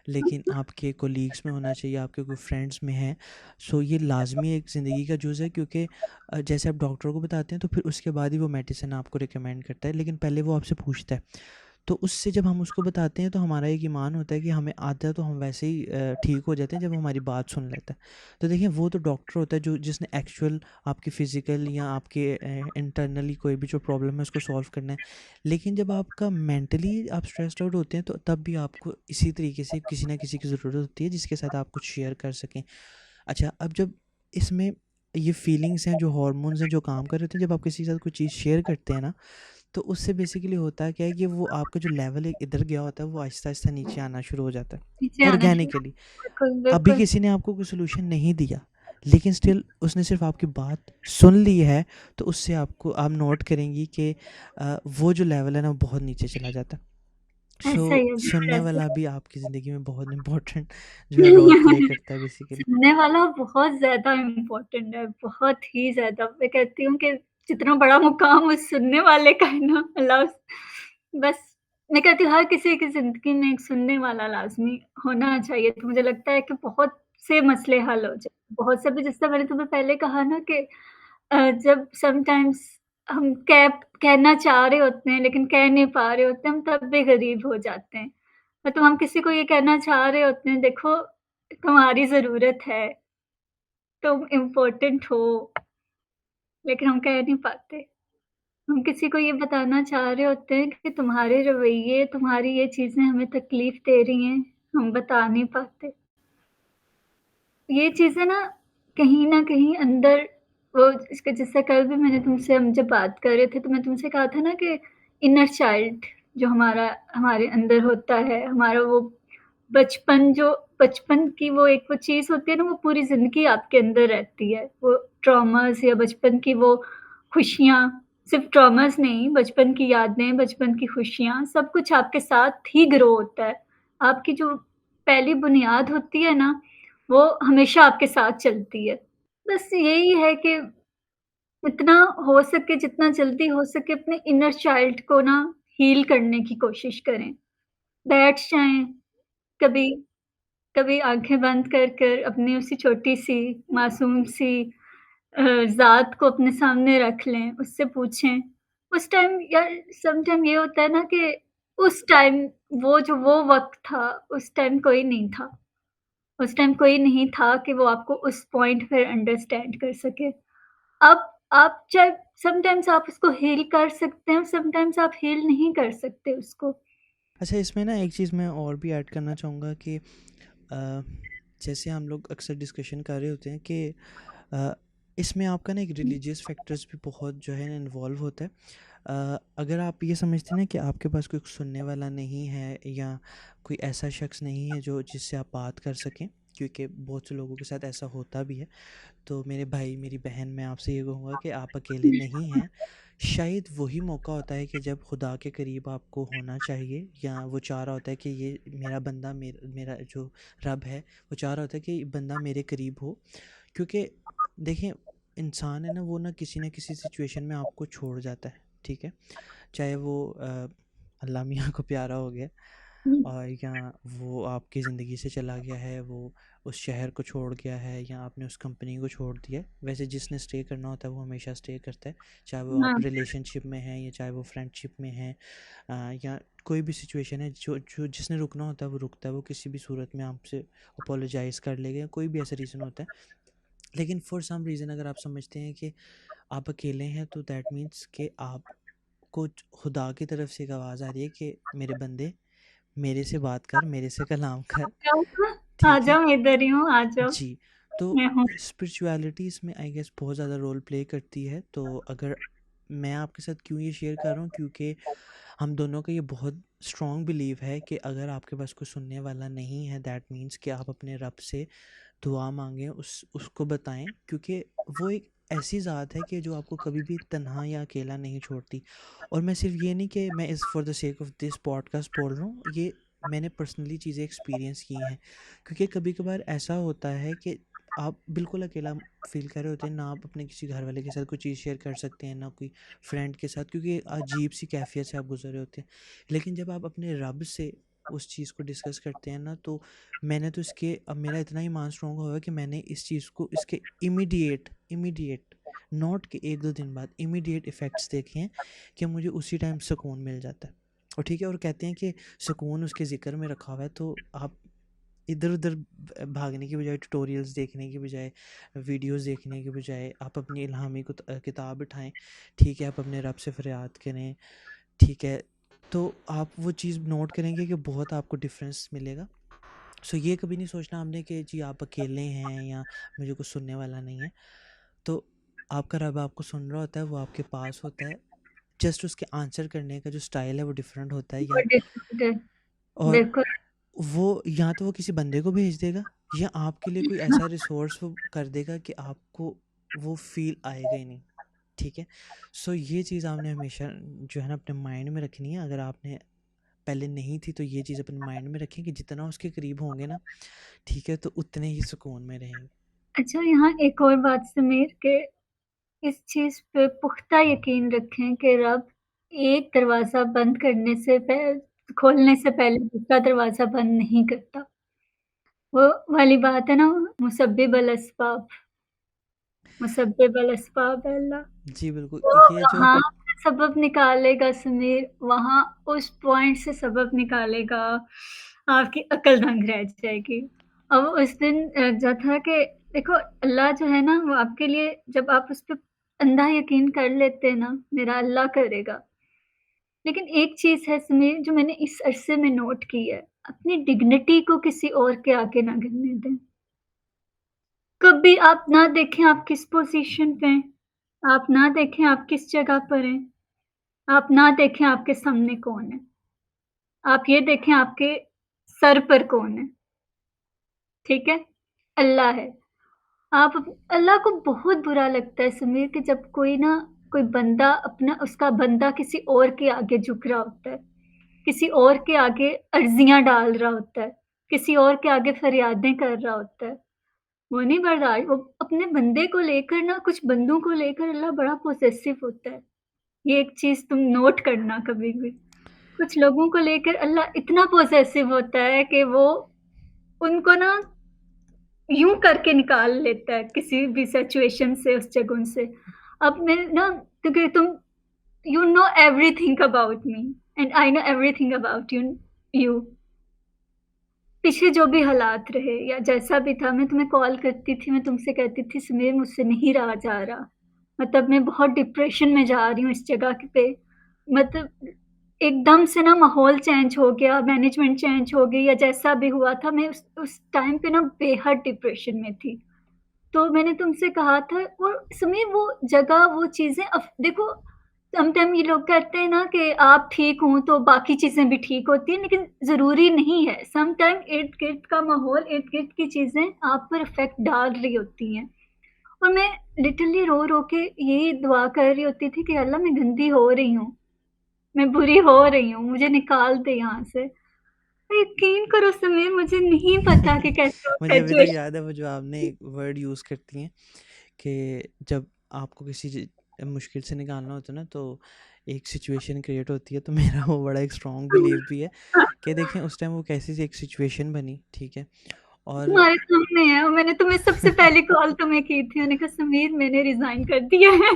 लेकिन आपके कोलीग्स में होना चाहिए, आपके कोई फ्रेंड्स में है। सो ये लाजमी एक ज़िंदगी का जुज़ है, क्योंकि जैसे आप डॉक्टर को बताते हैं तो फिर उसके बाद ही वो मेडिसिन आपको रिकमेंड करता है, लेकिन पहले वो आपसे पूछता है। तो उससे जब हम उसको बताते हैं तो हमारा एक ईमान होता है कि हमें आता है, तो हम वैसे ही ठीक हो जाते हैं जब वो हमारी बात सुन लेता है। तो देखिए, वो तो डॉक्टर होता है जो जिसने एक्चुअल आपकी फ़िज़िकल या आपके इंटरनली कोई भी जो प्रॉब्लम है उसको सॉल्व करना है। लेकिन जब आपका मेंटली आप स्ट्रेस्ड आउट होते हैं तो तब भी आपको इसी तरीके से किसी ना किसी की ज़रूरत होती है जिसके साथ आप कुछ शेयर कर सकें। अच्छा, अब जब इसमें ये फीलिंग्स हैं, जो हार्मोन्स हैं, जो काम कर रहे होते हैं, जब आप किसी के साथ कोई चीज़ शेयर करते हैं ना, तो उससे बेसिकली होता है क्या है कि वो आपका जो लेवल एक इधर गया होता है वो आहिस्ता-आहिस्ता नीचे आना शुरू हो जाता है, नीचे आना शुरू। ऑर्गेनिकली। बिल्कुल, अभी बिल्कुल। किसी ने आपको कोई सॉल्यूशन नहीं दिया, लेकिन स्टिल उसने सिर्फ़ आपकी बात सुन ली है, तो उससे आपको आप नोट करेंगी कि वो जो लेवल है ना वो बहुत नीचे चला जाता है। सो ऐसा ही है, बिल्कुल सुनने ऐसा वाला ही भी आपकी ज़िंदगी में बहुत इम्पोर्टेंट जो है रोल प्ले है। करता है बेसिकली। सुनने वाला बहुत ज़्यादा इम्पोर्टेंट है, बहुत ही ज़्यादा। मैं कहती हूँ कि जितना बड़ा मुकाम उस सुनने वाले का है ना, अल्लाह बस मैं कहती हूँ हर किसी की ज़िंदगी में एक सुनने वाला लाज़मी होना चाहिए। तो मुझे लगता है कि बहुत से मसले हल हो जाए। बहुत से भी, जैसे मैंने तुम्हें पहले कहा ना कि जब समटाइम्स हम कहना चाह रहे होते हैं लेकिन कह नहीं पा रहे होते हैं, हम तब भी गरीब हो जाते हैं। मतलब हम किसी को ये कहना चाह रहे होते हैं, देखो तुम्हारी ज़रूरत है, तुम इम्पोर्टेंट हो, लेकिन हम कह नहीं पाते। हम किसी को ये बताना चाह रहे होते हैं कि तुम्हारे रवैये, तुम्हारी ये चीज़ें हमें तकलीफ़ दे रही हैं, हम बता नहीं पाते। ये चीज़ें ना कहीं न कहीं अंदर वो इसके जैसे कल भी मैंने तुमसे हम जब बात कर रहे थे तो मैं तुमसे कहा था ना कि इनर चाइल्ड जो हमारे अंदर होता है, हमारा वो बचपन जो बचपन की वो एक वो चीज़ होती है ना, वो पूरी ज़िंदगी आपके अंदर रहती है। वो ट्रॉमास या बचपन की वो खुशियाँ, सिर्फ़ ट्रॉमास नहीं, बचपन की यादें, बचपन की खुशियाँ, सब कुछ आपके साथ ही ग्रो होता है। आपकी जो पहली बुनियाद होती है ना, वो हमेशा आपके साथ चलती है। बस यही है कि जितना हो सके, जितना जल्दी हो सके अपने इनर चाइल्ड को ना हील करने की कोशिश करें। बैठ जाएँ, कभी कभी आँखें बंद कर कर अपनी उसी छोटी-सी मासूम-सी ज़ात को अपने सामने रख लें, उससे पूछें। उस टाइम यार सम टाइम ये होता है ना कि उस टाइम वो वक़्त था, उस टाइम कोई नहीं था। उस टाइम कोई नहीं था कि वो आपको उस पॉइंट पे अंडरस्टैंड कर सके। अब आप चाहे समटाइम्स आप उसको हील कर सकते हैं, समटाइम्स आप हील नहीं कर सकते उसको। अच्छा, इसमें ना एक चीज़ मैं और भी ऐड करना चाहूँगा कि जैसे हम लोग अक्सर डिस्कशन कर रहे होते हैं कि इसमें आपका ना एक रिलीजियस फैक्टर्स भी बहुत जो है इन्वॉल्व होता है। अगर आप ये समझते हैं ना कि आपके पास कोई सुनने वाला नहीं है या कोई ऐसा शख्स नहीं है जो जिससे आप बात कर सकें, क्योंकि बहुत से लोगों के साथ ऐसा होता भी है, तो मेरे भाई मेरी बहन मैं आपसे ये कहूँगा कि आप अकेले नहीं हैं। शायद वही मौका होता है कि जब खुदा के करीब आपको होना चाहिए, या वो चाह रहा होता है कि ये मेरा बंदा मेरा जो रब है वो चाह रहा होता है कि बंदा मेरे करीब हो। क्योंकि देखें, इंसान है ना, वो ना किसी सिचुएशन में आपको छोड़ जाता है, ठीक है, चाहे वो अल्लाह मियाँ को प्यारा हो गया और या वो आपकी ज़िंदगी से चला गया है, वो उस शहर को छोड़ गया है, या आपने उस कंपनी को छोड़ दिया है। वैसे जिसने स्टे करना होता है वो हमेशा स्टे करता है, चाहे वो आप हाँ, रिलेशनशिप में हैं या चाहे वो फ्रेंडशिप में हैं, या कोई भी सिचुएशन है, जो जो जिसने रुकना होता है वो रुकता है, वो किसी भी सूरत में आपसे अपोलोजाइज़ कर लेगा, कोई भी ऐसा रीज़न होता है। लेकिन फॉर सम रीज़न अगर आप समझते हैं कि आप अकेले हैं, तो दैट मीन्स कि आपको खुदा की तरफ से एक आवाज़ आ रही है कि मेरे बंदे, मेरे से बात कर, मेरे से कलाम कर, आ ठीक है। जाओ, मैं इधर ही हूँ, आ जाओ, जी, तो मैं हूँ। स्पिरिचुअलिटी इसमें आई गेस बहुत ज़्यादा रोल प्ले करती है। तो अगर मैं आपके साथ क्यों ये शेयर कर रहा हूँ, क्योंकि हम दोनों का ये बहुत स्ट्रॉन्ग बिलीव है कि अगर आपके पास कोई सुनने वाला नहीं है, दैट मीन्स कि आप अपने रब से दुआ मांगें, उसको बताएं, क्योंकि वो एक ऐसी ज़ात है कि जो आपको कभी भी तन्हा या अकेला नहीं छोड़ती। और मैं सिर्फ ये नहीं कि मैं इस for the sake of this podcast बोल रहा हूँ, ये मैंने पर्सनली चीज़ें एक्सपीरियंस की हैं। क्योंकि कभी कभार ऐसा होता है कि आप बिल्कुल अकेला फील कर रहे होते हैं, ना आप अपने किसी घर वाले के साथ कोई चीज़ शेयर कर सकते हैं, ना कोई फ्रेंड के साथ, क्योंकि अजीब सी कैफियत से आप गुजर रहे होते हैं। लेकिन जब आप अपने रब से उस चीज़ को डिस्कस करते हैं ना, तो मैंने तो इसके, अब मेरा इतना ही मान स्ट्रॉन्ग हुआ है कि मैंने इस चीज़ को, इसके इमीडिएट इमीडिएट नॉट के 1-2 दिन बाद इमीडिएट इफ़ेक्ट्स देखे हैं कि मुझे उसी टाइम सुकून मिल जाता है। और ठीक है, और कहते हैं कि सुकून उसके ज़िक्र में रखा हुआ है। तो आप इधर उधर भागने की बजाय, ट्यूटोरियल्स देखने की बजाय, वीडियोस देखने की बजाय, आप अपनी इल्हामी को किताब उठाएं, ठीक है, आप अपने रब से फरियाद करें, ठीक है, तो आप वो चीज़ नोट करेंगे कि बहुत आपको डिफरेंस मिलेगा। सो ये कभी नहीं सोचना आपने कि जी आप अकेले हैं या मुझे कुछ सुनने वाला नहीं है। तो आपका रब आपको सुन रहा होता है, वो आपके पास होता है, जस्ट उसके आंसर करने का जो स्टाइल है वो डिफरेंट होता है। या बहुत डिफरेंट है, और बिल्कुल। वो या तो वो किसी बंदे को भेज देगा, या आपके लिए कोई ऐसा रिसोर्स वो कर देगा कि आपको वो फील आएगा ही नहीं, ठीक है। सो ये चीज़ आपने हमेशा जो है ना अपने माइंड में रखनी है। अगर आपने पहले नहीं थी तो ये चीज़ अपने माइंड में रखें कि जितना उसके करीब होंगे ना, ठीक है, तो उतने ही सुकून में रहेंगे। अच्छा, यहाँ एक और बात समीर, के इस चीज़ पे पुख्ता यकीन रखें कि रब एक दरवाज़ा बंद करने से खोलने से पहले दूसरा दरवाज़ा बंद नहीं करता। वो वाली बात है ना, मुसब्बिबल अस्बाब, मुसब्बिबल अस्बाब है अल्लाह। जी बिल्कुल, वो ये जो वहाँ से सबब निकालेगा समीर, वहाँ उस पॉइंट से सबब निकालेगा, आपकी अक्ल दंग रह जाएगी। अब उस दिन जो था कि देखो, अल्लाह जो है ना वो आपके लिए, जब आप उस पे अंधा यकीन कर लेते हैं ना, मेरा अल्लाह करेगा। लेकिन एक चीज़ है समीर जो मैंने इस अरसे में नोट की है, अपनी डिग्निटी को किसी और के आगे ना गिरने दें। कभी आप ना देखें आप किस पोज़ीशन पे हैं, आप ना देखें आप किस जगह पर हैं, आप ना देखें आपके सामने कौन है, आप ये देखें आपके सर पर कौन है, ठीक है? अल्लाह है। आप अल्लाह को बहुत बुरा लगता है समीर कि जब कोई बंदा अपना उसका बंदा किसी और के आगे झुक रहा होता है, किसी और के आगे अर्ज़ियाँ डाल रहा होता है, किसी और के आगे फरियादें कर रहा होता है। वो नहीं बर्दाश्त, वो अपने बंदे को लेकर ना, कुछ बंदों को लेकर अल्लाह बड़ा पॉसेसिव होता है। ये एक चीज़ तुम नोट करना कभी भी। कुछ लोगों को लेकर अल्लाह इतना पॉसेसिव होता है कि वो उनको ना यूँ करके निकाल लेता है किसी भी सिचुएशन से, उस जगह से। अब मैं ना, क्योंकि तुम you know everything about me and I know everything about you. पीछे जो भी हालात रहे या जैसा भी था, मैं तुम्हें कॉल करती थी, मैं तुमसे कहती थी सुमेर मुझसे नहीं रहा जा रहा, मतलब मैं बहुत डिप्रेशन में जा रही हूँ इस जगह पे। मतलब एकदम से ना माहौल चेंज हो गया, मैनेजमेंट चेंज हो गई या जैसा भी हुआ था, मैं उस टाइम पे ना बेहद डिप्रेशन में थी। तो मैंने तुमसे कहा था, और समीर वो जगह, वो चीज़ें, देखो समटाइम ये लोग कहते हैं ना कि आप ठीक हो तो बाकी चीज़ें भी ठीक होती हैं, लेकिन ज़रूरी नहीं है। समटाइम इर्द-गिर्द का माहौल, इर्द-गिर्द की चीज़ें आप पर इफ़ेक्ट डाल रही होती हैं। और मैं लिटरली रो-रो के यही दुआ कर रही होती थी कि अल्लाह मैं गंदी हो रही हूँ, मैं बुरी हो रही हूँ, मुझे निकाल दे यहाँ से। यकीन करो समीर, मुझे नहीं पता कि कैसे वो मुझे अभी तक सिचुएशन। याद है वो जो आपने एक वर्ड यूज़ करती हैं कि जब आपको किसी मुश्किल से निकालना होता है ना, तो एक सिचुएशन क्रिएट होती है। तो मेरा वो बड़ा एक स्ट्रॉन्ग बिलीव भी है कि देखें उस टाइम वो कैसी सी एक सिचुएशन बनी, ठीक है। और तुम्हारे सामने है, और मैंने तुम्हें सबसे पहली कॉल तुम्हें की थी, मैंने कहा समीर मैंने रिजाइन कर दिया है।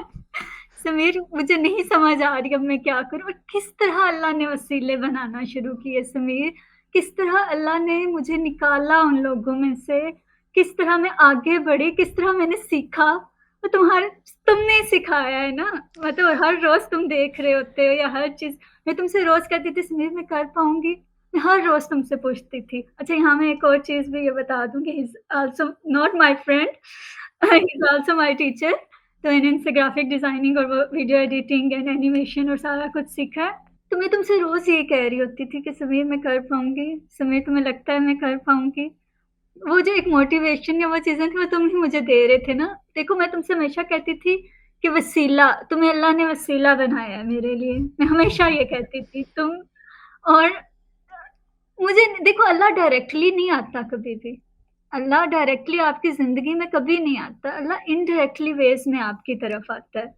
समीर मुझे नहीं समझ आ रही अब मैं क्या करूं। और किस तरह अल्लाह ने वसीले बनाना शुरू किए समीर, किस तरह अल्लाह ने मुझे निकाला उन लोगों में से, किस तरह मैं आगे बढ़ी, किस तरह मैंने सीखा। तो तुमने सिखाया है ना। मतलब हर रोज तुम देख रहे होते हो, या हर चीज मैं तुमसे रोज कहती थी समीर मैं कर पाऊंगी। मैं हर रोज तुमसे पूछती थी। अच्छा यहाँ मैं एक और चीज भी ये बता दूं कि he is also not my friend, he is also my teacher. तो इन्होंने से ग्राफिक डिजाइनिंग और वीडियो एडिटिंग एंड एनिमेशन और सारा कुछ सीखा है। तो मैं तुमसे रोज ये कह रही होती थी कि समीर मैं कर पाऊंगी, समीर तुम्हें लगता है मैं कर पाऊंगी। वो जो एक मोटिवेशन या वो चीजें थी वो तुम ही मुझे दे रहे थे ना। देखो मैं तुमसे हमेशा कहती थी कि वसीला, तुम्हें अल्लाह ने वसीला बनाया है मेरे लिए, मैं हमेशा ये कहती थी तुम। और मुझे देखो अल्लाह डायरेक्टली नहीं आता कभी भी। अल्लाह डायरेक्टली आपकी जिंदगी में कभी नहीं आता, अल्लाह इनडायरेक्टली वेज में आपकी तरफ आता है।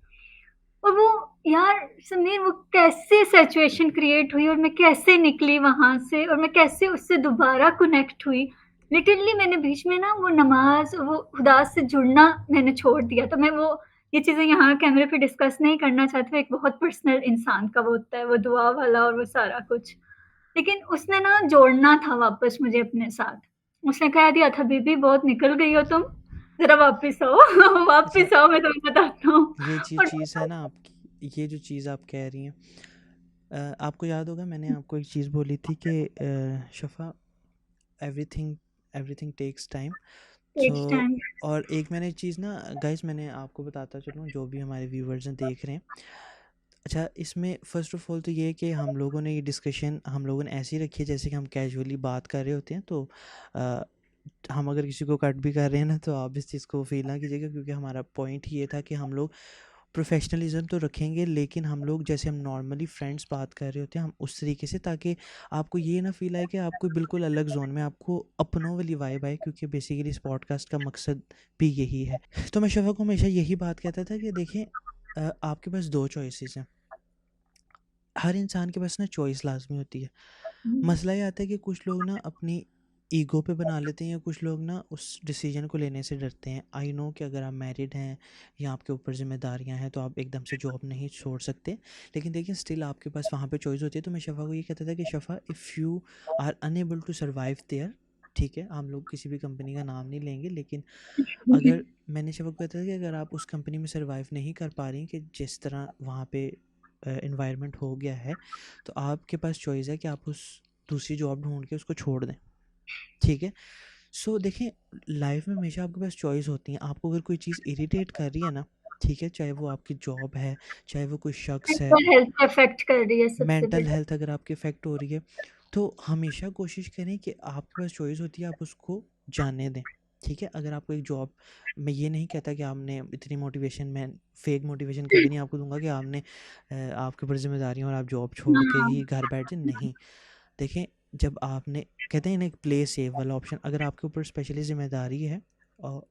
और वो यार समीर वो कैसे सिचुएशन क्रिएट हुई, और मैं कैसे निकली वहां से, और मैं कैसे उससे दोबारा कनेक्ट हुई। लिटरली मैंने बीच में ना वो नमाज और वो खुदा से जुड़ना मैंने छोड़ दिया। तो मैं वो ये चीजें यहाँ कैमरे पे डिस्कस नहीं करना चाहती, एक बहुत पर्सनल इंसान का वो होता है वो दुआ वाला और वो सारा कुछ। लेकिन उसने ना जोड़ना था वापस मुझे अपने साथ। उसने कह दिया था बीबी बहुत निकल गई हो तुम, जरा वापस आओ। अच्छा, वापस आओ मैं तुम्हें बताता हूँ। ये जो और चीज़ है ना आपकी, ये जो चीज़ आप कह रही हैं, आपको याद होगा मैंने आपको एक चीज़ बोली थी कि Shafa, everything everything takes time. So next time. और एक मैंने चीज़ ना गाइस, मैंने आपको बताता चलूँ जो भी हमारे व्यूवर्स हैं देख रहे हैं। अच्छा, इसमें फ़र्स्ट ऑफ़ ऑल तो ये है कि हम लोगों ने ये डिस्कशन हम लोगों ने ऐसी रखी है जैसे कि हम कैजुअली बात कर रहे होते हैं। तो अ, हम अगर किसी को कट भी कर रहे हैं ना, तो आप इस चीज़ को फील ना कीजिएगा, क्योंकि हमारा पॉइंट ही ये था कि हम लोग प्रोफेशनलिज्म तो रखेंगे, लेकिन हम लोग जैसे हम नॉर्मली फ्रेंड्स बात कर रहे होते हैं हम उस तरीके से, ताकि आपको ये ना फील आए कि आपको बिल्कुल अलग जोन में, आपको अपनों वाली वाइब आए, क्योंकि बेसिकली इस पॉडकास्ट का मकसद भी यही है। तो मैं शफा को हमेशा यही बात कहता था कि देखें, आपके पास दो चॉइसेस हैं। हर इंसान के पास ना चॉइस लाजमी होती है। मसला ये आता है कि कुछ लोग ना अपनी ईगो पे बना लेते हैं, या कुछ लोग ना उस डिसीजन को लेने से डरते हैं। आई नो कि अगर आप मैरिड हैं या आपके ऊपर जिम्मेदारियां हैं तो आप एकदम से जॉब नहीं छोड़ सकते, लेकिन देखिए स्टिल आपके पास वहाँ पे चॉइस होती है। तो मैं शफ़ा को ये कहता था कि Shafa, if you are unable to survive there, ठीक है, हम लोग किसी भी कंपनी का नाम नहीं लेंगे, लेकिन अगर मैंने शफ़ा को कहता था कि अगर आप उस कंपनी में सर्वाइव नहीं कर पा रही कि जिस तरह वहाँ पे इन्वायरमेंट हो गया है, तो आपके पास चॉइस है कि आप उस दूसरी जॉब ढूंढ के उसको छोड़ दें, ठीक है। सो देखें, लाइफ में हमेशा आपके पास चॉइस होती है। आपको अगर कोई चीज़ इरिटेट कर रही है ना, ठीक है, चाहे वो आपकी जॉब है, चाहे वो कोई शख्स है, मेंटल हेल्थ अफेक्ट कर रही है सबसे मेंटल बड़ा। हेल्थ अगर आपकी इफ़ेक्ट हो रही है, तो हमेशा कोशिश करें कि आपके पास चॉइस होती है, आप उसको जाने दें, ठीक है। अगर आपको एक जॉब, मैं ये नहीं कहता कि आपने इतनी मोटिवेशन, मैं फेक मोटिवेशन कभी नहीं आपको दूंगा कि आपने आपके ऊपर जिम्मेदारी और आप जॉब छोड़ के हाँ। ही घर बैठ जाए, नहीं। देखें, जब आपने, कहते हैं ना एक प्ले सेफ वाला ऑप्शन, अगर आपके ऊपर स्पेशली ज़िम्मेदारी है,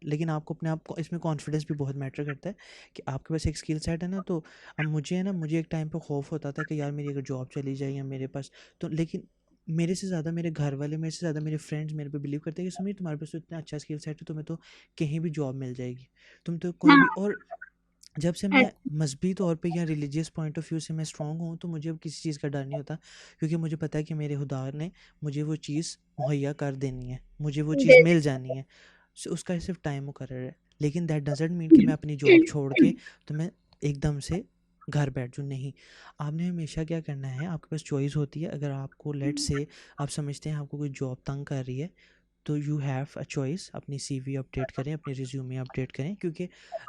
लेकिन आपको अपने आप को इसमें कॉन्फिडेंस भी बहुत मैटर करता है कि आपके पास एक स्किल सेट है ना। तो अब मुझे है ना, मुझे एक टाइम पे खौफ होता था कि यार मेरी अगर जॉब चली जाए या मेरे पास, तो लेकिन मेरे से ज़्यादा मेरे घर वाले, मेरे से ज़्यादा मेरे फ्रेंड्स मेरे पे बिलीव करते हैं कि समीर तुम्हारे पास तो इतना अच्छा स्किल सेट है, तुम्हें तो कहीं भी जॉब मिल जाएगी, तुम तो कोई भी। हाँ। और जब से मैं मजहबी तौर पे या रिलीजियस पॉइंट ऑफ व्यू से मैं स्ट्रांग हूँ, तो मुझे अब किसी चीज़ का डर नहीं होता, क्योंकि मुझे पता है कि मेरे खुदा ने मुझे वो चीज़ मुहैया कर देनी है, मुझे वो चीज़ मिल जानी है। सो उसका सिर्फ टाइम मुकर्रर है। लेकिन दैट डजेंट मीन कि मैं अपनी जॉब छोड़ के तो मैं एकदम से घर बैठ जाऊँ, नहीं। आपने हमेशा क्या करना है, आपके पास चॉइस होती है। अगर आपको लेट से आप समझते हैं आपको कोई जॉब तंग कर रही है, तो यू हैव अ चॉइस, अपनी सीवी अपडेट करें, अपनी रिज्यूमे अपडेट करें, क्योंकि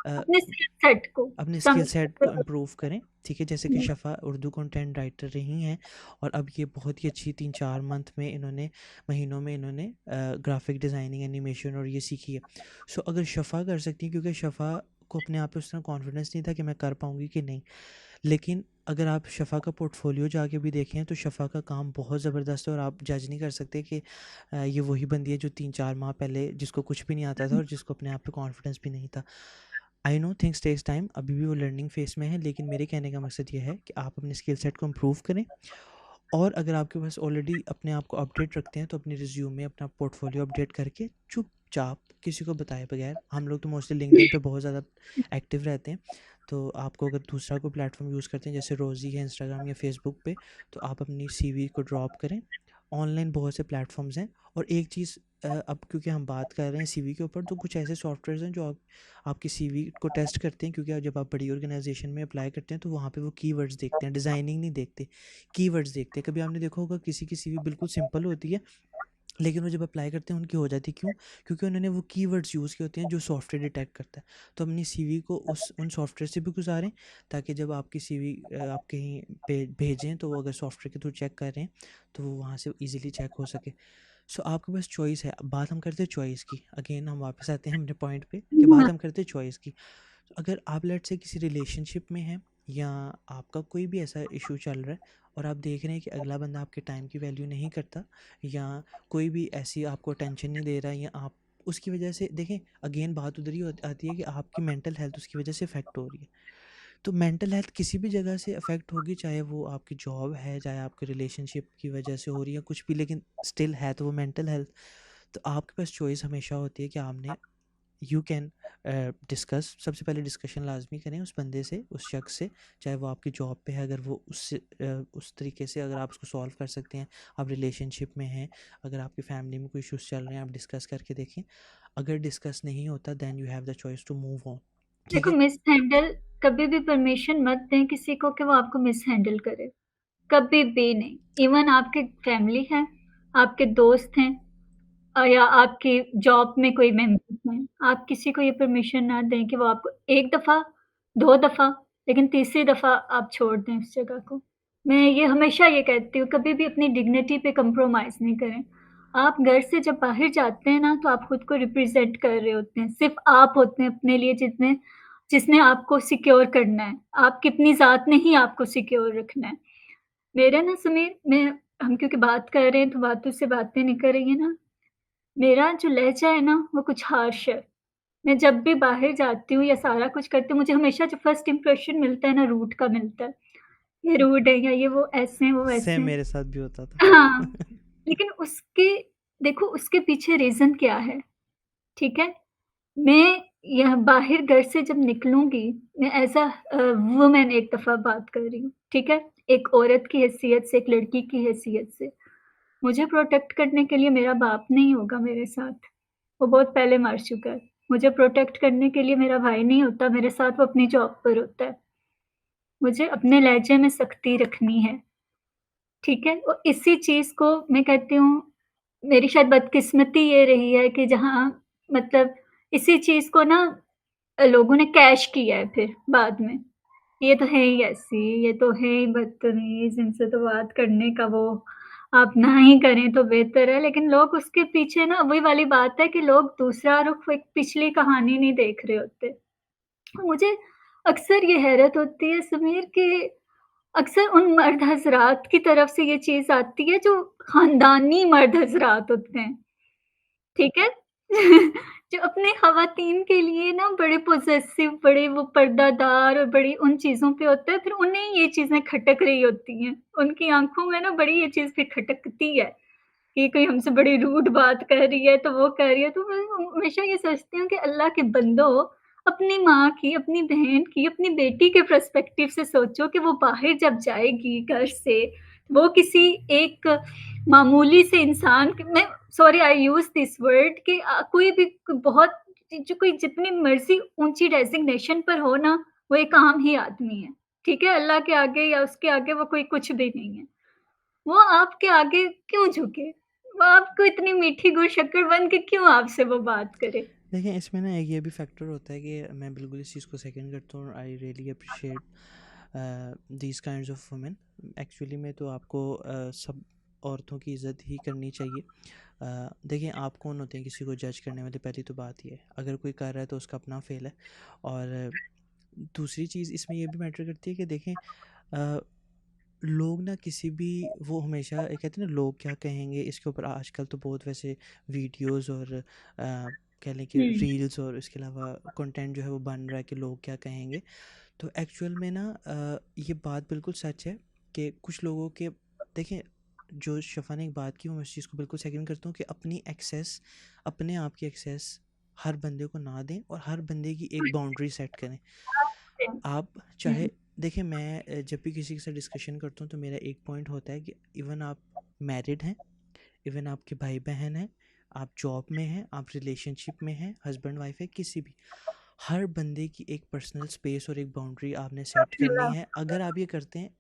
अपने स्किल सेट को अपने स्किल सेट को समझ। इम्प्रूव करें। ठीक है, जैसे कि शफ़ा उर्दू कंटेंट राइटर रही हैं और अब ये बहुत ही अच्छी 3-4 मंथ में इन्होंने महीनों में इन्होंने ग्राफिक डिज़ाइनिंग, एनिमेशन और ये सीखी है। सो अगर शफ़ा कर सकती हैं, क्योंकि शफ़ा को अपने आप पे उस तरह कॉन्फिडेंस नहीं था कि मैं कर पाऊँगी कि नहीं। लेकिन अगर आप शफ़ा का पोर्टफोलियो जाके भी देखें तो शफ़ा का काम बहुत ज़बरदस्त है और आप जज नहीं कर सकते कि ये वही बंदी है जो 3-4 माह पहले जिसको कुछ भी नहीं आता था और जिसको अपने आप पे कॉन्फिडेंस भी नहीं था। I know things takes time, अभी भी वो लर्निंग फेस में है, लेकिन मेरे कहने का मकसद ये है कि आप अपने स्किल सेट को इम्प्रूव करें। और अगर आपके पास ऑलरेडी अपने आप को अपडेट रखते हैं तो अपनी रिज्यूमे, अपना पोर्टफोलियो अपडेट करके चुपचाप किसी को बताए बगैर, हम लोग तो मोस्टली लिंक्डइन पे बहुत ज़्यादा एक्टिव रहते हैं, तो आपको अगर दूसरा कोई प्लेटफॉर्म यूज़ करते हैं जैसे रोज़ी है इंस्टाग्राम या फेसबुक पे, तो आप अपनी सीवी को ड्रॉप करें। ऑनलाइन बहुत से प्लेटफॉर्म्स हैं। और एक चीज़, अब क्योंकि हम बात कर रहे हैं सीवी के ऊपर, तो कुछ ऐसे सॉफ्टवेयर्स हैं जो आपकी सीवी को टेस्ट करते हैं, क्योंकि जब आप बड़ी ऑर्गेनाइजेशन में अप्लाई करते हैं तो वहाँ पे वो कीवर्ड्स देखते हैं, डिज़ाइनिंग नहीं देखते, कीवर्ड्स देखते हैं। कभी आपने देखा होगा किसी की सीवी बिल्कुल सिंपल होती है, लेकिन वो जब अप्लाई करते हैं उनकी हो जाती है, क्यों? क्योंकि उन्होंने वो कीवर्ड्स यूज़ किए होते हैं जो सॉफ्टवेयर डिटेक्ट करता है। तो अपनी सीवी को उन सॉफ्टवेयर से भी गुजारें, ताकि जब आपकी सीवी आप कहीं पे भेजें तो वो अगर सॉफ्टवेयर के थ्रू चेक कर रहे हैं तो वो वहाँ से ईजिली चेक हो सके। सो आपके पास चॉइस है। अब बात हम करते हैं चॉइस की, अगेन हम वापस आते हैं अपने पॉइंट पे कि बात हम करते हैं चॉइस की। तो अगर आप लेट से किसी रिलेशनशिप में हैं या आपका कोई भी ऐसा इशू चल रहा है और आप देख रहे हैं कि अगला बंदा आपके टाइम की वैल्यू नहीं करता, या कोई भी ऐसी आपको अटेंशन नहीं दे रहा है, या आप उसकी वजह से देखें, अगेन बात उधर ही आती है कि आपकी मेंटल हेल्थ उसकी वजह से इफेक्ट हो रही है। तो मेंटल हेल्थ किसी भी जगह से अफेक्ट होगी, चाहे वो आपकी जॉब है, चाहे आपके रिलेशनशिप की वजह से हो रही है कुछ भी, लेकिन स्टिल है तो वो मेंटल हेल्थ। तो आपके पास चॉइस हमेशा होती है कि आपने यू कैन डिस्कस, सबसे पहले डिस्कशन लाजमी करें उस बंदे से, उस शख्स से, चाहे वो आपकी जॉब पे है, अगर वो उससे उस तरीके से अगर आप उसको सॉल्व कर सकते हैं। आप रिलेशनशिप में हैं, अगर आपकी फैमिली में कोई इश्यूज चल रहे हैं, आप डिस्कस करके देखें। अगर डिस्कस नहीं होता then you have the choice to move on. ठीक देखो, है। मिस हैंडल कभी भी परमिशन मत दें किसी को कि वो आपको मिस हैंडल करे, कभी भी नहीं। इवन आपकी फैमिली है, आपके दोस्त हैं, या आपकी जॉब में कोई मेंबर्स हैं, आप किसी को ये परमिशन ना दें कि वो आपको 1 दफ़ा, 2 दफ़ा, लेकिन तीसरी दफ़ा आप छोड़ दें उस जगह को। मैं ये हमेशा ये कहती हूँ, कभी भी अपनी डिग्निटी पे कम्प्रोमाइज़ नहीं करें। आप घर से जब बाहर जाते हैं ना, तो आप खुद को रिप्रेज़ेंट कर रहे होते हैं। सिर्फ़ आप होते हैं अपने लिए जिसने आपको सिक्योर करना है। आपकी अपनी ज़ात ने ही आपको सिक्योर रखना है। मेरा ना समीर, मैं हम क्योंकि बात कर रहे हैं, तो बातों से बातें निकल रही हैं ना, मेरा जो लहज़ा है ना, वो कुछ हार्श है। मैं जब भी बाहर जाती हूँ या सारा कुछ करती हूँ, मुझे हमेशा जो फर्स्ट इंप्रेशन मिलता है ना, रूड का मिलता है। ये रूड है, या ये वो ऐसे हैं, वो वैसे सेम हैं। मेरे साथ भी होता था। हाँ, लेकिन देखो उसके पीछे रीज़न क्या है, ठीक है? मैं यहाँ बाहर घर से जब निकलूँगी, मैं एज़ वुमन एक दफ़ा बात कर रही हूँ, ठीक है? एक औरत की हैसियत से, एक लड़की की हैसियत से। मुझे प्रोटेक्ट करने के लिए मेरा बाप नहीं होगा मेरे साथ, वो बहुत पहले मर चुका है। मुझे प्रोटेक्ट करने के लिए मेरा भाई नहीं होता मेरे साथ, वो अपनी जॉब पर होता है। मुझे अपने लहज़े में सख्ती रखनी है, ठीक है? और इसी चीज़ को मैं कहती हूँ, मेरी शायद बदकिस्मती ये रही है कि जहाँ मतलब इसी चीज़ को ना लोगों ने कैश किया है फिर बाद में। ये तो है ही ऐसी, ये तो है ही बदतमीज़, इनसे तो बात करने का वो, आप ना ही करें तो बेहतर है। लेकिन लोग उसके पीछे ना वही वाली बात है कि लोग दूसरा रुख, एक पिछली कहानी नहीं देख रहे होते। मुझे अक्सर ये हैरत होती है समीर कि अक्सर उन मर्द हज़रात की तरफ से ये चीज़ आती है जो ख़ानदानी मर्द हज़रात होते हैं। ठीक है? जो अपने ख़वातीन के लिए ना बड़े पॉसेसिव, बड़े वो पर्दादार और बड़ी उन चीज़ों पे होते हैं, फिर उन्हें ये चीज़ें खटक रही होती हैं। उनकी आँखों में ना बड़ी ये चीज़ फिर खटकती है कि कोई हमसे बड़ी रूड बात कर रही है, तो वो कर रही है। तो मैं हमेशा ये सोचती हूँ कि अल्लाह के बंदो, अपनी माँ की, अपनी बहन की, अपनी बेटी के पर्सपेक्टिव से सोचो कि वो बाहर जब जाएगी घर से, वो किसी एक मामूली से इंसान क मैं sorry I use this word कि कोई भी बहुत जो कोई जितनी मर्ज़ी ऊँची डेज़िग्नेशन पर हो ना, वो एक आम ही आदमी है, ठीक है? अल्लाह के आगे या उसके आगे वो कोई कुछ भी नहीं है। वो आपके आगे क्यों झुके? वो आपको इतनी मीठी गुड़-शक्कर बन के क्यों आपसे वो बात करे? देखिए इसमें ना एक ये भी फैक्टर होता है कि मैं बिल्कुल इस चीज़ को सेकंड करता हूँ। I really appreciate these kinds of women. Actually में तो आपको सब औरतों की इज़्ज़त ही करनी चाहिए। देखिए आप कौन होते हैं किसी को जज करने वाले, पहली तो बात ये है। अगर कोई कर रहा है तो उसका अपना फेल है। और दूसरी चीज़ इसमें ये भी मैटर करती है कि देखें लोग ना किसी भी, वो हमेशा ये कहते हैं ना लोग क्या कहेंगे, इसके ऊपर आजकल तो बहुत वैसे वीडियोस और कह लें कि हुँ, रील्स और इसके अलावा कंटेंट जो है वो बन रहा है कि लोग क्या कहेंगे। तो एक्चुअल में ना ये बात बिल्कुल सच है कि कुछ लोगों के, देखें जो शफ़ा ने एक बात की, मैं उस चीज़ को बिल्कुल सेकंड करता हूँ कि अपनी एक्सेस, अपने आप की एक्सेस हर बंदे को ना दें और हर बंदे की एक बाउंड्री सेट करें। आप चाहे, हुँ, देखिए मैं जब भी किसी के साथ डिस्कशन करता हूँ तो मेरा एक पॉइंट होता है कि इवन आप मैरिड हैं, इवन आपके भाई बहन हैं, आप जॉब में हैं, आप रिलेशनशिप में हैं, हस्बैंड वाइफ है, किसी भी, हर बंदे की एक पर्सनल स्पेस और एक बाउंड्री आपने सेट करनी है। अगर आप ये करते हैं,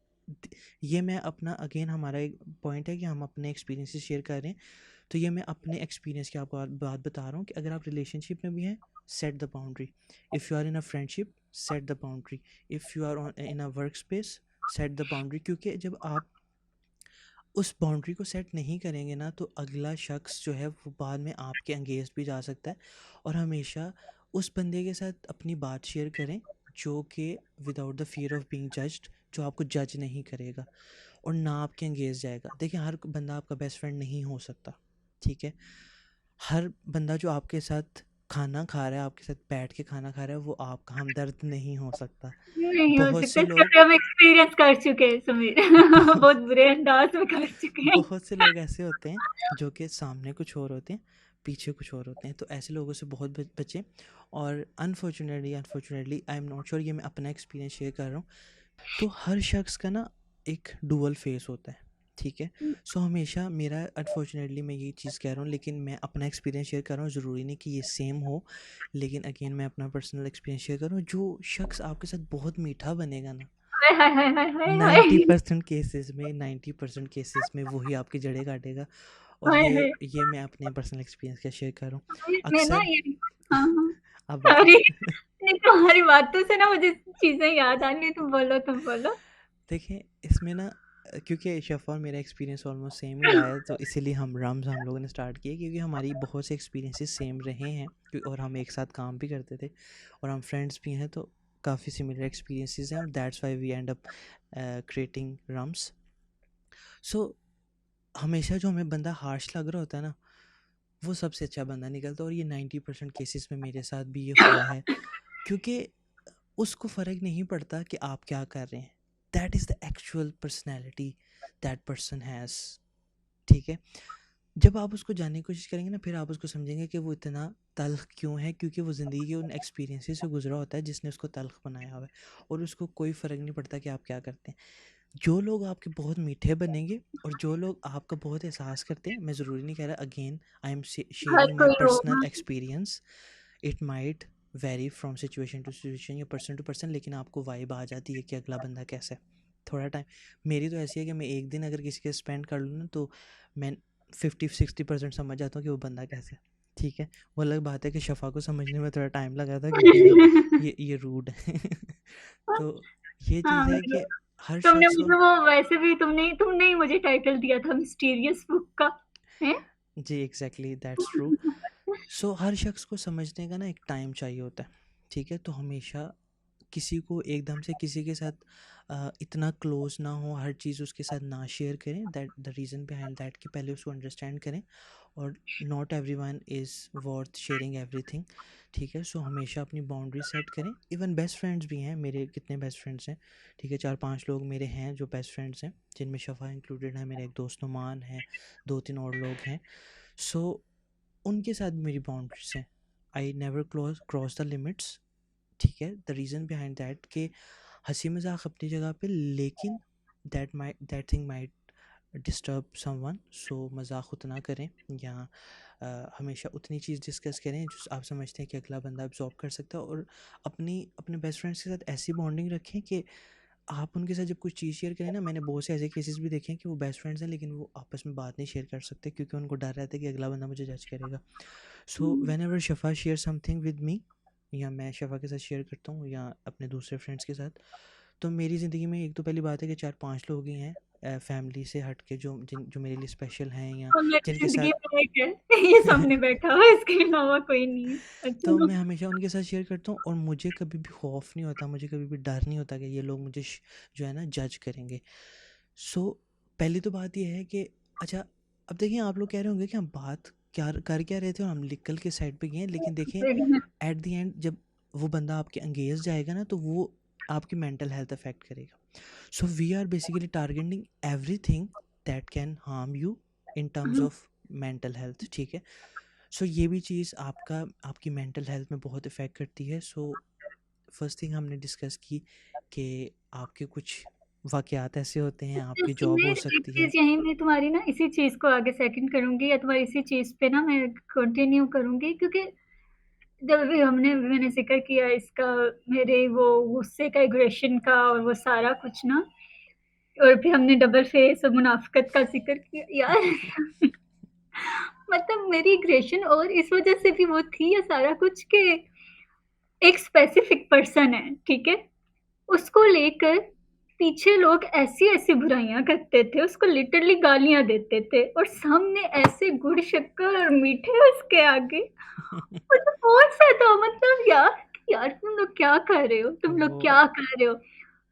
ये मैं अपना अगेन हमारा एक पॉइंट है कि हम अपने एक्सपीरियंसेस शेयर कर रहे हैं, तो ये मैं अपने एक्सपीरियंस की आपको बात बता रहा हूँ कि अगर आप रिलेशनशिप में भी हैं, set the boundary. If you are in a friendship, set the boundary. If you are in a work space, set the boundary. क्योंकि जब आप उस बाउंड्री को सेट नहीं करेंगे ना, तो अगला शख्स जो है वो बाद में आपके अगेंस्ट भी जा सकता है। और हमेशा उस बंदे के साथ अपनी बात शेयर करें जो कि without the fear of being judged, जो आपको जज नहीं करेगा और ना आपके अंगेज जाएगा। देखिए हर बंदा आपका बेस्ट फ्रेंड नहीं हो सकता, ठीक है। हर बंदा जो आपके साथ खाना खा रहा है, आपके साथ बैठ के खाना खा रहा है, वो आपका हमदर्द नहीं हो सकता। नहीं हो बहुत सकता, से इसका लोग भी हम एक्सपीरियंस कर चुके हैं समीर। बहुत बुरे अंदाज़ में कर चुके हैं। बहुत से लोग ऐसे होते हैं जो कि सामने कुछ और होते हैं, पीछे कुछ और होते हैं। तो ऐसे लोगों से बहुत बचें। और unfortunately I am not sure, ये मैं अपना एक्सपीरियंस शेयर कर रहा हूँ। तो हर शख्स का ना एक डुअल फेस होता है, ठीक है। सो हमेशा मेरा, अनफॉर्चुनेटली मैं ये चीज़ कह रहा हूँ लेकिन मैं अपना एक्सपीरियंस शेयर कर रहा हूँ, ज़रूरी नहीं कि ये सेम हो। लेकिन अगेन मैं अपना पर्सनल एक्सपीरियंस शेयर कर रहा हूँ। जो शख्स आपके साथ बहुत मीठा बनेगा ना, हाय, हाय, हाय, हाय, हाय, हाय। 90% केसेस में वही आपकी जड़ें काटेगा। और हाय, ये हाय। ये मैं अपने पर्सनल एक्सपीरियंस का शेयर कर रहा हूँ समीर मैं ना अक्सर। ये हाँ, हाँ। आप सॉरी, बताएं। नहीं तुम्हारी बातों से ना मुझे चीज़ें याद आ रही हैं, तुम बोलो, तुम बोलो। देखें इसमें ना क्योंकि शफ़ा और मेरा एक्सपीरियंस ऑलमोस्ट सेम ही रहा है, तो इसीलिए हम लोगों ने स्टार्ट किया, क्योंकि हमारी बहुत से एक्सपीरियंसेस सेम रहे हैं। और हम एक साथ काम भी करते थे और हम फ्रेंड्स भी हैं, तो काफ़ी सिमिलर एक्सपीरियंसेस हैं और that's why we end up creating Rums. So हमेशा जो हमें बंदा हार्श लग रहा होता है ना, वो सबसे अच्छा बंदा निकलता है। और ये 90% केसेस में मेरे साथ भी ये हुआ है। क्योंकि उसको फ़र्क नहीं पड़ता कि आप क्या कर रहे हैं। That is the actual personality that person has, ठीक है। जब आप उसको जानने की कोशिश करेंगे ना, फिर आप उसको समझेंगे कि वो इतना तल्ख क्यों है, क्योंकि वो ज़िंदगी के उन एक्सपीरियंसेस से गुजरा होता है जिसने उसको तल्ख बनाया हुआ है। और उसको कोई फ़र्क नहीं पड़ता कि आप क्या करते हैं। जो लोग आपके बहुत मीठे बनेंगे और जो लोग आपका बहुत एहसास करते हैं, मैं ज़रूरी नहीं कह रहा, again I am her sharing my कोई पर्सनल होगा। Experience. It might vary from situation to situation या पर्सन टू पर्सन, लेकिन आपको वाइब आ जाती है कि अगला बंदा कैसा है। थोड़ा टाइम, मेरी तो ऐसी है कि मैं एक दिन अगर किसी के स्पेंड कर लूँ ना, तो मैं 50-60% समझ जाता हूँ कि वो बंदा कैसा है, ठीक है। वो अलग बात है कि शफ़ा को समझने में थोड़ा टाइम लगा था, क्योंकि ये रूड है। तो ये हाँ, चीज़ है कि हर तुमने शख्स को, मुझे वो वैसे भी तुमने ही मुझे टाइटल दिया था मिस्टीरियस बुक का, हैं? जी एग्जैक्टली दैट्स ट्रू। सो हर शख्स को समझने का ना एक टाइम चाहिए होता है, ठीक है। तो हमेशा किसी को एकदम से किसी के साथ इतना क्लोज ना हो, हर चीज़ उसके साथ ना शेयर करें। That the reason behind that कि पहले उसको अंडरस्टैंड करें। और not everyone is worth sharing everything, ठीक है। सो हमेशा अपनी बाउंड्री सेट करें। इवन बेस्ट फ्रेंड्स भी हैं मेरे, कितने बेस्ट फ्रेंड्स हैं, ठीक है। 4-5 लोग मेरे हैं जो बेस्ट फ्रेंड्स हैं, जिनमें शफ़ा इंक्लूडेड है, मेरे एक दोस्त नुमान है, 2-3 और लोग हैं। सो उनके साथ भी मेरी बाउंड्रीज हैं। I never cross the limits, ठीक है। द रीज़न बिहाइंड दैट कि हंसी मजाक अपनी जगह पे, लेकिन that thing might disturb someone. So मजाक उतना करें या हमेशा उतनी चीज़ डिस्कस करें जो आप समझते हैं कि अगला बंदा अब्जॉर्ब कर सकता है। और अपने बेस्ट फ्रेंड्स के साथ ऐसी बॉन्डिंग रखें कि आप उनके साथ जब कुछ चीज़ शेयर करें ना, मैंने बहुत से ऐसे केसेस भी देखे हैं कि वो बेस्ट फ्रेंड्स हैं लेकिन वो आपस में बात नहीं शेयर कर सकते क्योंकि उनको डर रहता है कि अगला बंदा मुझे जज करेगा। So hmm, whenever Shafa share something with me, या मैं शफ़ा के साथ शेयर करता हूँ या अपने दूसरे फ्रेंड्स के साथ, तो मेरी ज़िंदगी में एक तो पहली बात है कि 4-5 लोग ही हैं फैमिली से हट के जो मेरे लिए स्पेशल हैं या और मेरी जिनके साथ ज़िंदगी में एक है, ये सामने बैठा हुआ है, इसके अलावा कोई नहीं है। तो अच्छा। मैं हमेशा उनके साथ शेयर करता हूँ और मुझे कभी भी खौफ नहीं होता, मुझे कभी भी डर नहीं होता कि ये लोग मुझे जो है ना जज करेंगे। सो पहली तो बात ये है कि अच्छा, अब देखिए आप लोग कह रहे होंगे कि हम बात क्या कर क्या रहे थे और हम निकल के साइड पे गए हैं, लेकिन देखें एट द एंड जब वो बंदा आपके अंगेज जाएगा ना तो वो आपकी मेंटल हेल्थ अफेक्ट करेगा। So we are basically targeting everything that can harm you in terms hmm, of mental health, ठीक है। सो ये भी चीज़ आपकी मेंटल हेल्थ में बहुत इफ़ेक्ट करती है। सो फर्स्ट थिंग हमने डिस्कस की कि आपके कुछ वाक़यात ऐसे होते हैं, आपकी जैसे जॉब मैं हो एक सकती है। चीज़ यहीं मैं तुम्हारी ना इसी चीज़ को आगे सेकंड करूँगी या तुम्हारी इसी चीज़ पे ना मैं कंटिन्यू करूँगी क्योंकि जब भी मैंने ज़िक्र किया इसका मेरे वो गुस्से का, एग्रेशन का और वो सारा कुछ ना और फिर हमने डबल फेस और मुनाफ़िकत का ज़िक्र किया। यार मतलब मेरी एग्रेशन और इस वज़ह से भी वो थी ये सारा कुछ कि एक स्पेसिफ़िक पर्सन है, ठीक है? उसको लेकर पीछे लोग ऐसी-ऐसी बुराइयाँ करते थे, उसको लिटरली गालियाँ देते थे और सामने ऐसे गुड़ शक्कर और मीठे उसके आगे मतलब कौन-सा था मतलब यार तुम लोग क्या कर रहे हो? तुम लोग वो क्या कर रहे हो?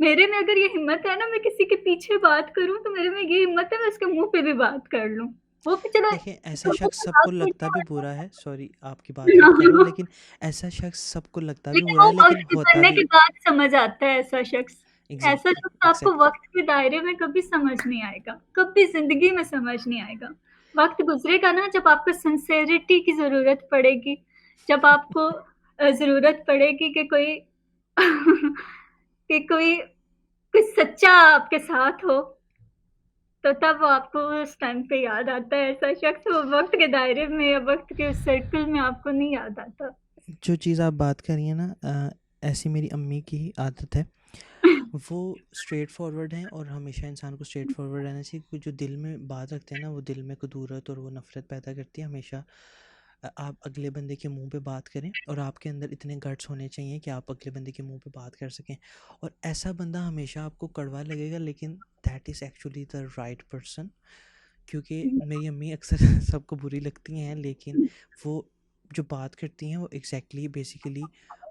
मेरे में अगर ये हिम्मत है ना मैं किसी के पीछे बात करूँ तो मेरे में ये हिम्मत है मैं उसके मुँह पे भी बात कर लूँ। वो भी चलो देखिए, ऐसा तुमको शख्स मज़ाक सबको में लगता भी लिया बुरा है, सॉरी आपकी बात कट कर रहा हूँ, लेकिन ऐसा शख्स सबको लगता भी लेकिन बुरा वो है वक़्त लेकिन होता गुज़रने के भी बाद समझ आता है ऐसा शख़्स। ऐसा एग्जैक्टली शख़्स आपको एग्जैक्टली वक़्त के दायरे में कभी समझ नहीं आएगा, कभी ज़िंदगी में समझ नहीं आएगा। वक़्त गुज़रेगा ना जब आपको सिंसेरिटी की ज़रूरत पड़ेगी, जब आपको ज़रूरत पड़ेगी कि कोई कि कोई सच्चा आपके साथ हो, तो तब वो आपको उस टाइम पे याद आता है ऐसा शख़्स वो वक़्त के दायरे में या वक़्त के उस सर्कल में आपको नहीं याद आता। जो चीज़ आप बात कर रही हैं ना, ऐसी मेरी अम्मी की ही आदत है। वो स्ट्रेट फॉरवर्ड हैं और हमेशा इंसान को स्ट्रेट फॉरवर्ड रहना चाहिए क्योंकि जो दिल में बात रखते हैं ना वो दिल में कुदूरत और वो नफ़रत पैदा करती है हमेशा। आप अगले बंदे के मुंह पे बात करें और आपके अंदर इतने गट्स होने चाहिए कि आप अगले बंदे के मुंह पे बात कर सकें। और ऐसा बंदा हमेशा आपको कड़वा लगेगा लेकिन that is actually the right person. क्योंकि मेरी अम्मी अक्सर सबको बुरी लगती हैं लेकिन वो जो बात करती हैं वो एग्जैक्टली बेसिकली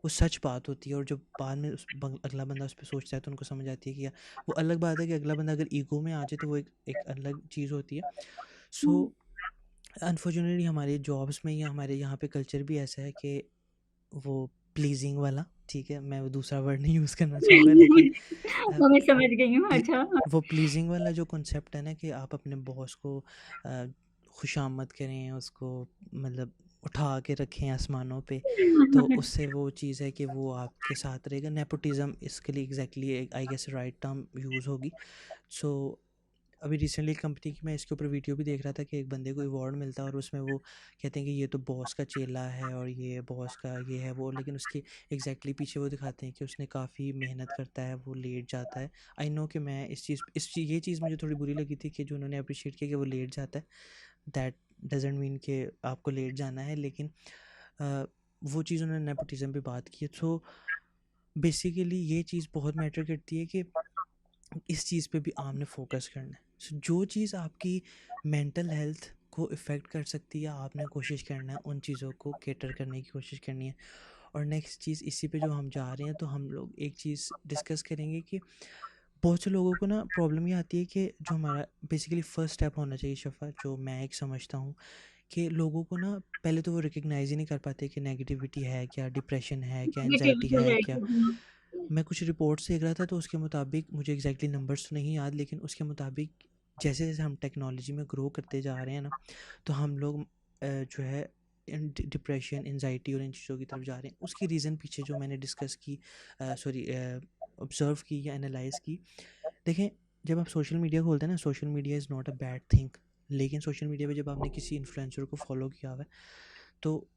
वो सच बात होती है। और जब बाद में अगला बंदा उस पर सोचता है तो उनको समझ आती है कि यार, वो अलग बात है कि अगला बंदा अगर ईगो में आ जाए तो वो एक अलग चीज़ होती है। सो अनफॉर्चुनेटली हमारे जॉब्स में या हमारे यहाँ पे कल्चर भी ऐसा है कि वो प्लीजिंग वाला, ठीक है, मैं वो दूसरा वर्ड नहीं यूज़ करना चाहूँगा लेकिन अ, वो मैं समझ गई हूँ, प्ली अच्छा। वो प्लीज़िंग वाला जो कॉन्सेप्ट है ना कि आप अपने बॉस को खुशामद करें, उसको मतलब उठा के रखें आसमानों पे, तो उससे वो चीज़ है कि वो आपके साथ रहेगा। नेपोटिज़्म इसके लिए exactly I guess right term use होगी। सो अभी रिसेंटली कंपनी की मैं इसके ऊपर वीडियो भी देख रहा था कि एक बंदे को अवार्ड मिलता है और उसमें वो कहते हैं कि ये तो बॉस का चेला है और ये बॉस का ये है वो, लेकिन उसके पीछे वो दिखाते हैं कि उसने काफ़ी मेहनत करता है, वो लेट जाता है। आई नो कि मैं ये चीज़ मुझे थोड़ी बुरी लगी थी कि जो उन्होंने अप्रिशिएट किया कि वो लेट जाता है। दैट डजेंट मीन कि आपको लेट जाना है, लेकिन अ, वो चीज़ उन्होंने नेपोटिज्म पे बात की है। सो बेसिकली ये चीज़ बहुत मैटर करती है कि इस चीज़ पे भी आपने फोकस करना है। सो जो चीज़ आपकी मेंटल हेल्थ को इफ़ेक्ट कर सकती है आपने कोशिश करना है उन चीज़ों को कैटर करने की कोशिश करनी है। और नेक्स्ट चीज़ इसी पे जो हम जा रहे हैं तो हम लोग एक चीज़ डिस्कस करेंगे कि बहुत से लोगों को ना प्रॉब्लम ये आती है कि जो हमारा बेसिकली फर्स्ट स्टेप होना चाहिए शफ़ा, जो मैं एक समझता हूँ कि लोगों को ना पहले तो वो रिकग्नाइज़ ही नहीं कर पाते कि नेगेटिविटी है क्या, डिप्रेशन है क्या, एनजाइटी नेगेटिविटी हो है क्या। जाएगी। हुँ। मैं कुछ रिपोर्ट्स देख रहा था तो उसके मुताबिक मुझे एग्जैक्टली नंबर्स तो नहीं याद, लेकिन उसके मुताबिक जैसे जैसे हम टेक्नोलॉजी में ग्रो करते जा रहे हैं ना तो हम लोग जो है डिप्रेशन, एनजाइटी और इन चीज़ों की तरफ जा रहे हैं। उसकी रीज़न पीछे जो मैंने डिस्कस की, सॉरी ऑब्ज़र्व की या एनालाइज की। देखें, जब आप सोशल मीडिया खोलते हैं ना, social media is not a bad thing, लेकिन सोशल मीडिया पे जब आपने किसी इन्फ्लुएंसर को फॉलो किया हुआ है तो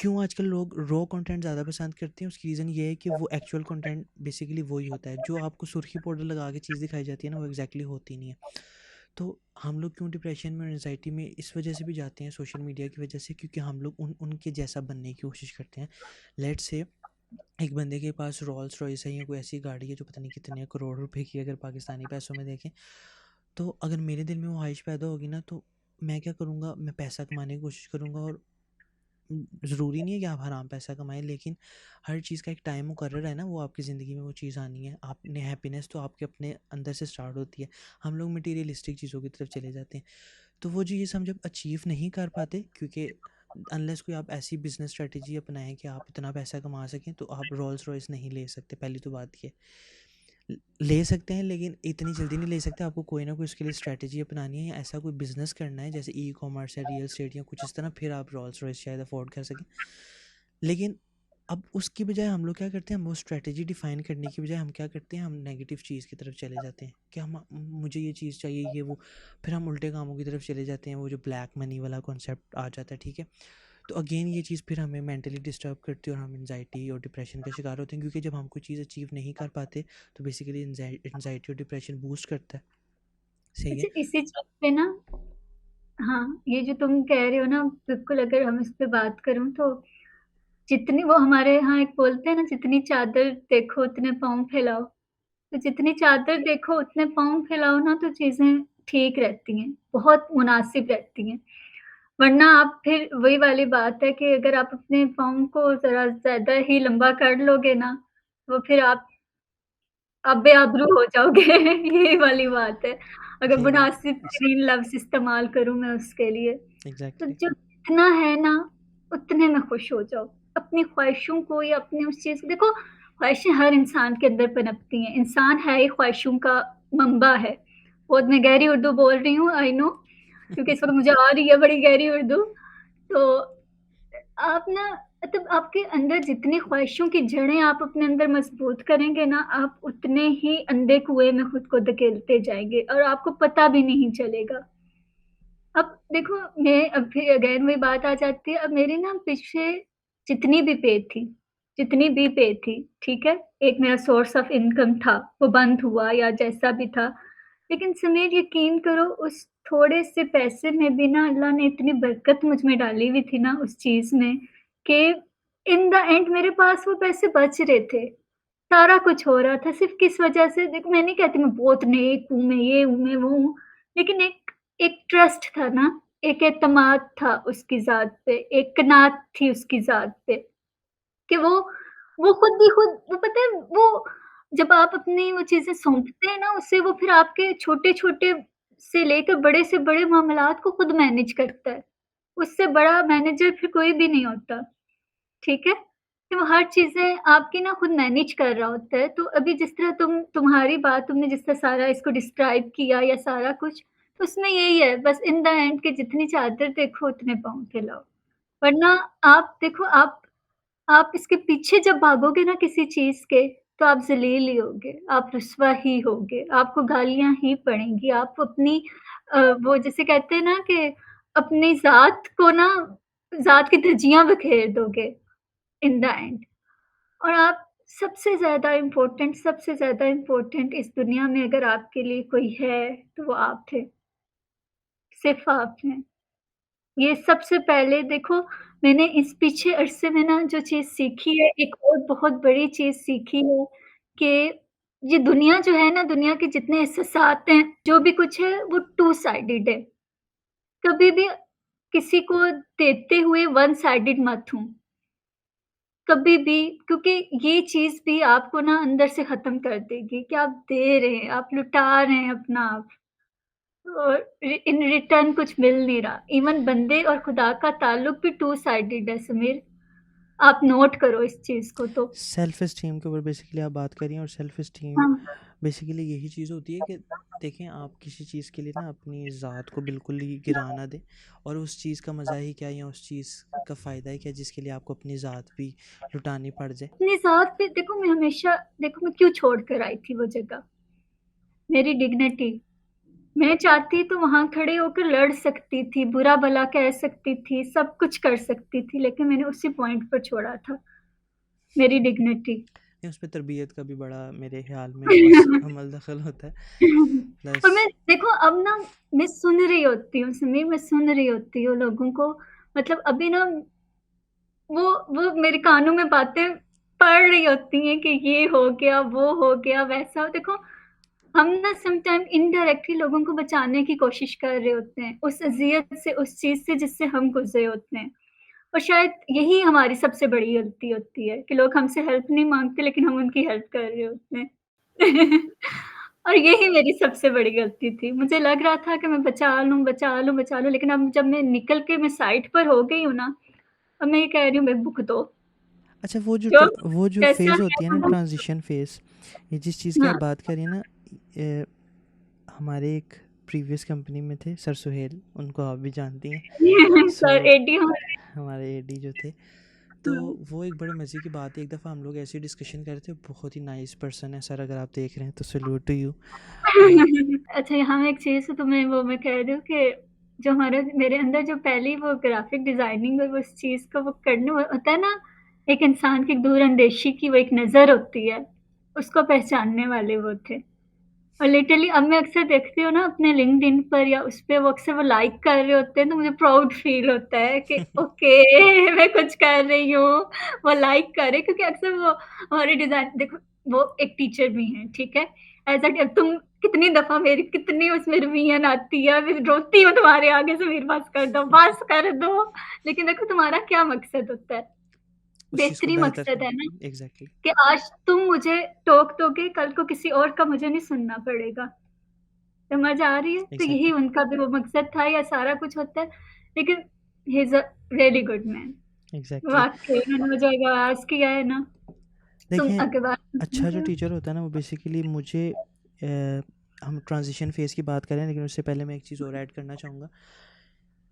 क्यों आजकल लोग रॉ कंटेंट ज़्यादा पसंद करते हैं, उसकी रीज़न ये है कि वो एक्चुअल कंटेंट बेसिकली वही होता है। जो आपको सुर्खी पाउडर लगा के चीज़ दिखाई जाती है ना, वो एग्जैक्टली होती नहीं है। तो हम लोग क्यों डिप्रेशन में और एंजाइटी में इस वजह से भी जाते हैं, सोशल मीडिया की वजह से, क्योंकि हम लोग उनके जैसा बनने की कोशिश करते हैं। लेट्स से एक बंदे के पास रोल्स रॉयस है या कोई ऐसी गाड़ी है जो पता नहीं कितने करोड़ रुपए की, अगर पाकिस्तानी पैसों में देखें, तो अगर मेरे दिल में वो ख्वाहिश पैदा होगी ना, तो मैं क्या करूँगा, मैं पैसा कमाने की कोशिश करूँगा। और ज़रूरी नहीं है कि आप हराम पैसा कमाएं, लेकिन हर चीज़ का एक टाइम मुकर्रर है ना, वो आपकी ज़िंदगी में वो चीज़ आनी है। आपने हैप्पीनेस तो आपके अपने अंदर से स्टार्ट होती है। हम लोग मटीरियलिस्टिक चीज़ों की तरफ चले जाते हैं। तो वो चीज़ हम जब अचीव नहीं कर पाते, क्योंकि अनलेस कोई आप ऐसी बिजनेस स्ट्रेटजी अपनाएं कि आप इतना पैसा कमा सकें, तो आप रोल्स रॉयस नहीं ले सकते। पहली तो बात ये, ले सकते हैं लेकिन इतनी जल्दी नहीं ले सकते। आपको कोई ना कोई उसके लिए स्ट्रैटेजी अपनानी है, या ऐसा कोई बिजनेस करना है जैसे ई कॉमर्स या रियल स्टेट या कुछ इस तरह, फिर आप रोल्स रॉयस शायद अफोर्ड कर सकें। लेकिन अब उसकी बजाय हम लोग क्या करते हैं, हम वो स्ट्रैटेजी डिफाइन करने की बजाय हम क्या करते हैं, हम नेगेटिव चीज़ की तरफ चले जाते हैं कि हम मुझे ये चीज़ चाहिए, ये वो। फिर हम उल्टे कामों की तरफ चले जाते हैं, वो जो ब्लैक मनी वाला कॉन्सेप्ट आ जाता है, ठीक है। तो अगेन ये चीज़ फिर हमें मेंटली डिस्टर्ब करती है और हम एनजाइटी और डिप्रेशन का शिकार होते हैं, क्योंकि जब हम कोई चीज़ अचीव नहीं कर पाते तो बेसिकली एनजाइटी और डिप्रेशन बूस्ट करता है। सही है। अच्छा, इसी चीज़ पे ना, हाँ, ये जो तुम कह रहे हो ना, बिल्कुल अगर हम इस पे बात करूँ तो जितनी वो हमारे यहाँ एक बोलते हैं ना, जितनी चादर देखो उतने पाँव फैलाओ। तो जितनी चादर देखो उतने पाँव फैलाओ ना, तो चीज़ें ठीक रहती हैं, बहुत मुनासिब रहती हैं। वरना आप फिर वही वाली बात है कि अगर आप अपने पाँव को ज़रा ज़्यादा ही लंबा कर लोगे ना, वो फिर आप बेआबरू हो जाओगे। यही वाली बात है। अगर सही बात। मुनासिब तरीन लफ्ज़ इस्तेमाल करूँ मैं उसके लिए। तो एग्जैक्टली। जो जितना है ना, उतने में खुश हो जाओ। अपनी ख्वाहिशों को या अपनी उस चीज़ को देखो, ख्वाहिशें हर इंसान के अंदर पनपती हैं। इंसान है ही ख्वाहिशों का मंबा है। बहुत मैं गहरी उर्दू बोल रही हूँ, आई नो, क्योंकि इस वक़्त मुझे आ रही है बड़ी गहरी उर्दू। तो आप ना, मतलब आपके अंदर जितनी ख्वाहिशों की जड़ें आप अपने अंदर मजबूत करेंगे ना, आप उतने ही अंधे कुएँ में खुद को धकेलते जाएँगे और आपको पता भी नहीं चलेगा। अब देखो, मैं अब फिर अगेन वही बात आ जाती है, अब मेरी ना पीछे जितनी भी पे थी जितनी भी पे थी, ठीक है? एक मेरा सोर्स ऑफ इनकम था, वो बंद हुआ या जैसा भी था। लेकिन समीर, यकीन करो, उस थोड़े से पैसे में भी ना अल्लाह ने इतनी बरकत मुझ में डाली हुई थी ना उस चीज़ में, कि इन द एंड मेरे पास वो पैसे बच रहे थे। सारा कुछ हो रहा था सिर्फ़ किस वज़ह से, देखो मैं नहीं कहती मैं बहुत नेक हूँ, मैं ये हूँ, मैं वो हूँ, लेकिन एक एक ट्रस्ट था ना, एक एतमाद था उसकी ज़ात पे, एक कनात थी उसकी ज़ात पे, कि वो खुद ही खुद, वो पता है, वो जब आप अपनी वो चीज़ें सौंपते हैं ना उसे, वो फिर आपके छोटे-छोटे से लेकर बड़े से बड़े मामलात को खुद मैनेज करता है। उससे बड़ा मैनेजर फिर कोई भी नहीं होता। ठीक है? कि वो हर चीज़ें आपकी ना खुद मैनेज कर रहा होता है। तो अभी जिस तरह तुम्हारी बात तुमने जिस तरह सारा इसको डिस्क्राइब किया या सारा कुछ, तो उसमें यही है बस, इन द एंड कि जितनी चादर देखो उतने पाँव फैलाओ। वरना आप देखो, आप इसके पीछे जब भागोगे ना किसी चीज़ के, तो आप ज़लील ही होगे, आप रुसवा ही होगे, आपको गालियाँ ही पड़ेंगी। आप अपनी वो जिसे कहते हैं ना कि अपनी ज़ात को ना, ज़ात की धज्जियाँ बिखेर दोगे। इन द एंड, और आप सबसे ज़्यादा इम्पोर्टेंट इस दुनिया में अगर आपके लिए कोई है, तो वो आप थे, सिर्फ़ आप हैं। ये सबसे पहले देखो, मैंने इस पीछे अरसे में ना जो चीज़ सीखी है, एक और बहुत बड़ी चीज़ सीखी है कि ये दुनिया जो है ना, दुनिया के जितने एहसासात हैं, जो भी कुछ है, वो टू साइडेड है। कभी भी किसी को देते हुए वन साइडेड मत हो। कभी भी, क्योंकि ये चीज़ भी आपको ना अंदर से ख़त्म कर देगी कि आप दे रहे हैं, आप लुटा रहे हैं अपना आप, और इन रिटर्न कुछ मिल नहीं रहा। इवन बंदे और खुदा का ताल्लुक भी टू साइडेड है समीर, आप नोट करो इस चीज़ को तो। सेल्फ इस्टीम के ऊपर बेसिकली आप बात करिए, और सेल्फ इस्टीम हाँ, बेसिकली यही चीज़ होती है कि देखें, आप किसी चीज़ के लिए ना अपनी ज़ात को बिल्कुल ही गिरा ना दें। और उस चीज़ का मज़ा ही क्या, या उस चीज़ का फ़ायदा ही क्या जिसके लिए आपको अपनी ज़ात भी लुटानी पड़ जाए। अपने साथ पे देखो, मैं हमेशा देखो मैं क्यों छोड़ कर आई थी वो जगह, मेरी डिग्निटी, मैं चाहती तो वहाँ खड़े होकर लड़ सकती थी, बुरा-भला कह सकती थी, सब कुछ कर सकती थी, लेकिन मैंने उसी पॉइंट पर छोड़ा था, मेरी डिग्निटी। नहीं, उसमें तरबियत का भी बड़ा मेरे ख़्याल में अमल दखल होता है। और प्लस मैं देखो अब ना मैं सुन रही होती हूँ समीर, मैं सुन रही होती हूँ लोगों को, मतलब अभी ना वो मेरे कानों में बातें पड़ रही होती हैं कि ये हो गया, वो हो गया, वैसा देखो हम ना सम टाइम इनडायरेक्टली लोगों को बचाने की कोशिश कर रहे होते हैं, उस अज़ियत से, उस चीज़ से जिससे हम गुज़रे होते हैं। और शायद यही हमारी सबसे बड़ी गलती होती है कि लोग हमसे हेल्प नहीं माँगते लेकिन हम उनकी हेल्प कर रहे होते हैं। और यही मेरी सबसे बड़ी गलती थी। मुझे लग रहा था कि मैं बचा लूँ, बचा लूँ, बचा लूँ, लेकिन अब जब मैं निकल के मैं साइट पर हो गई हूँ ना, अब मैं ये कह रही हूँ मैं भुगतो। अच्छा, जो वो जो जैसा फ़ेज़ है होती है मैं ना, भुगतूँ। ट्रांज़िशन फ़ेज़, ये जिस चीज़ की आप हाँ। बात कर रही हैं ना, हमारे एक प्रीवियस कंपनी में थे सर सुहेल, उनको आप भी जानती हैं। सो सर एडी हमारे। हमारे एडी जो थे, तो हुँ। वो एक बड़े मज़े की बात है, एक दफ़ा हम लोग ऐसे डिस्कशन कर रहे थे, बहुत ही नाइस पर्सन है सर, अगर आप देख रहे हैं तो सैल्यूट टू यू। अच्छा यहाँ मैं एक चीज़ तुम्हें वो मैं कह रही हूँ कि जो हमारा मेरे अंदर जो पहली वो ग्राफ़िक डिज़ाइनिंग और उस चीज़ को वो करने वो होता है ना, एक इंसान की दूरअंदेशी की वो एक नज़र होती है, उसको पहचानने वाले वो थे। और लिटरली अब मैं अक्सर देखती हूँ ना अपने लिंक्डइन पर या उस पे वो अक्सर वो लाइक कर रहे होते हैं तो मुझे प्राउड फ़ील होता है कि ओके मैं कुछ कर रही हूँ, वो लाइक करे क्योंकि अक्सर वो हमारे डिज़ाइन देखो वो एक टीचर भी हैं, ठीक है? ऐसा कि अब तुम कितनी दफ़ा मेरी कितनी उसमें रिवीजन आती है, मैं रोती हूँ तुम्हारे आगे समीर बस कर दो। लेकिन देखो तुम्हारा क्या मकसद होता है? उस चीज़ को बेहतरी बेहतर मकसद है ना एग्ज़ैक्टली। कि आज तुम मुझे टोक दोगे, कल को किसी और का मुझे नहीं सुनना पड़ेगा। समझ आ रही है? तो यही एग्ज़ैक्टली। उनका भी वो मकसद था या सारा कुछ होता है। लेकिन he is a really good man. Exactly. वाक़ई उन्होंने मुझे आगाज़ किया है ना, तुम देखिए, आगे बात अच्छा जो सुनते हो? टीचर होता है ना, वो बेसिकली मुझे हम ट्रांज़िशन फ़ेज़ की बात करें, लेकिन उससे पहले मैं एक चीज़ और ऐड करना चाहूँगा।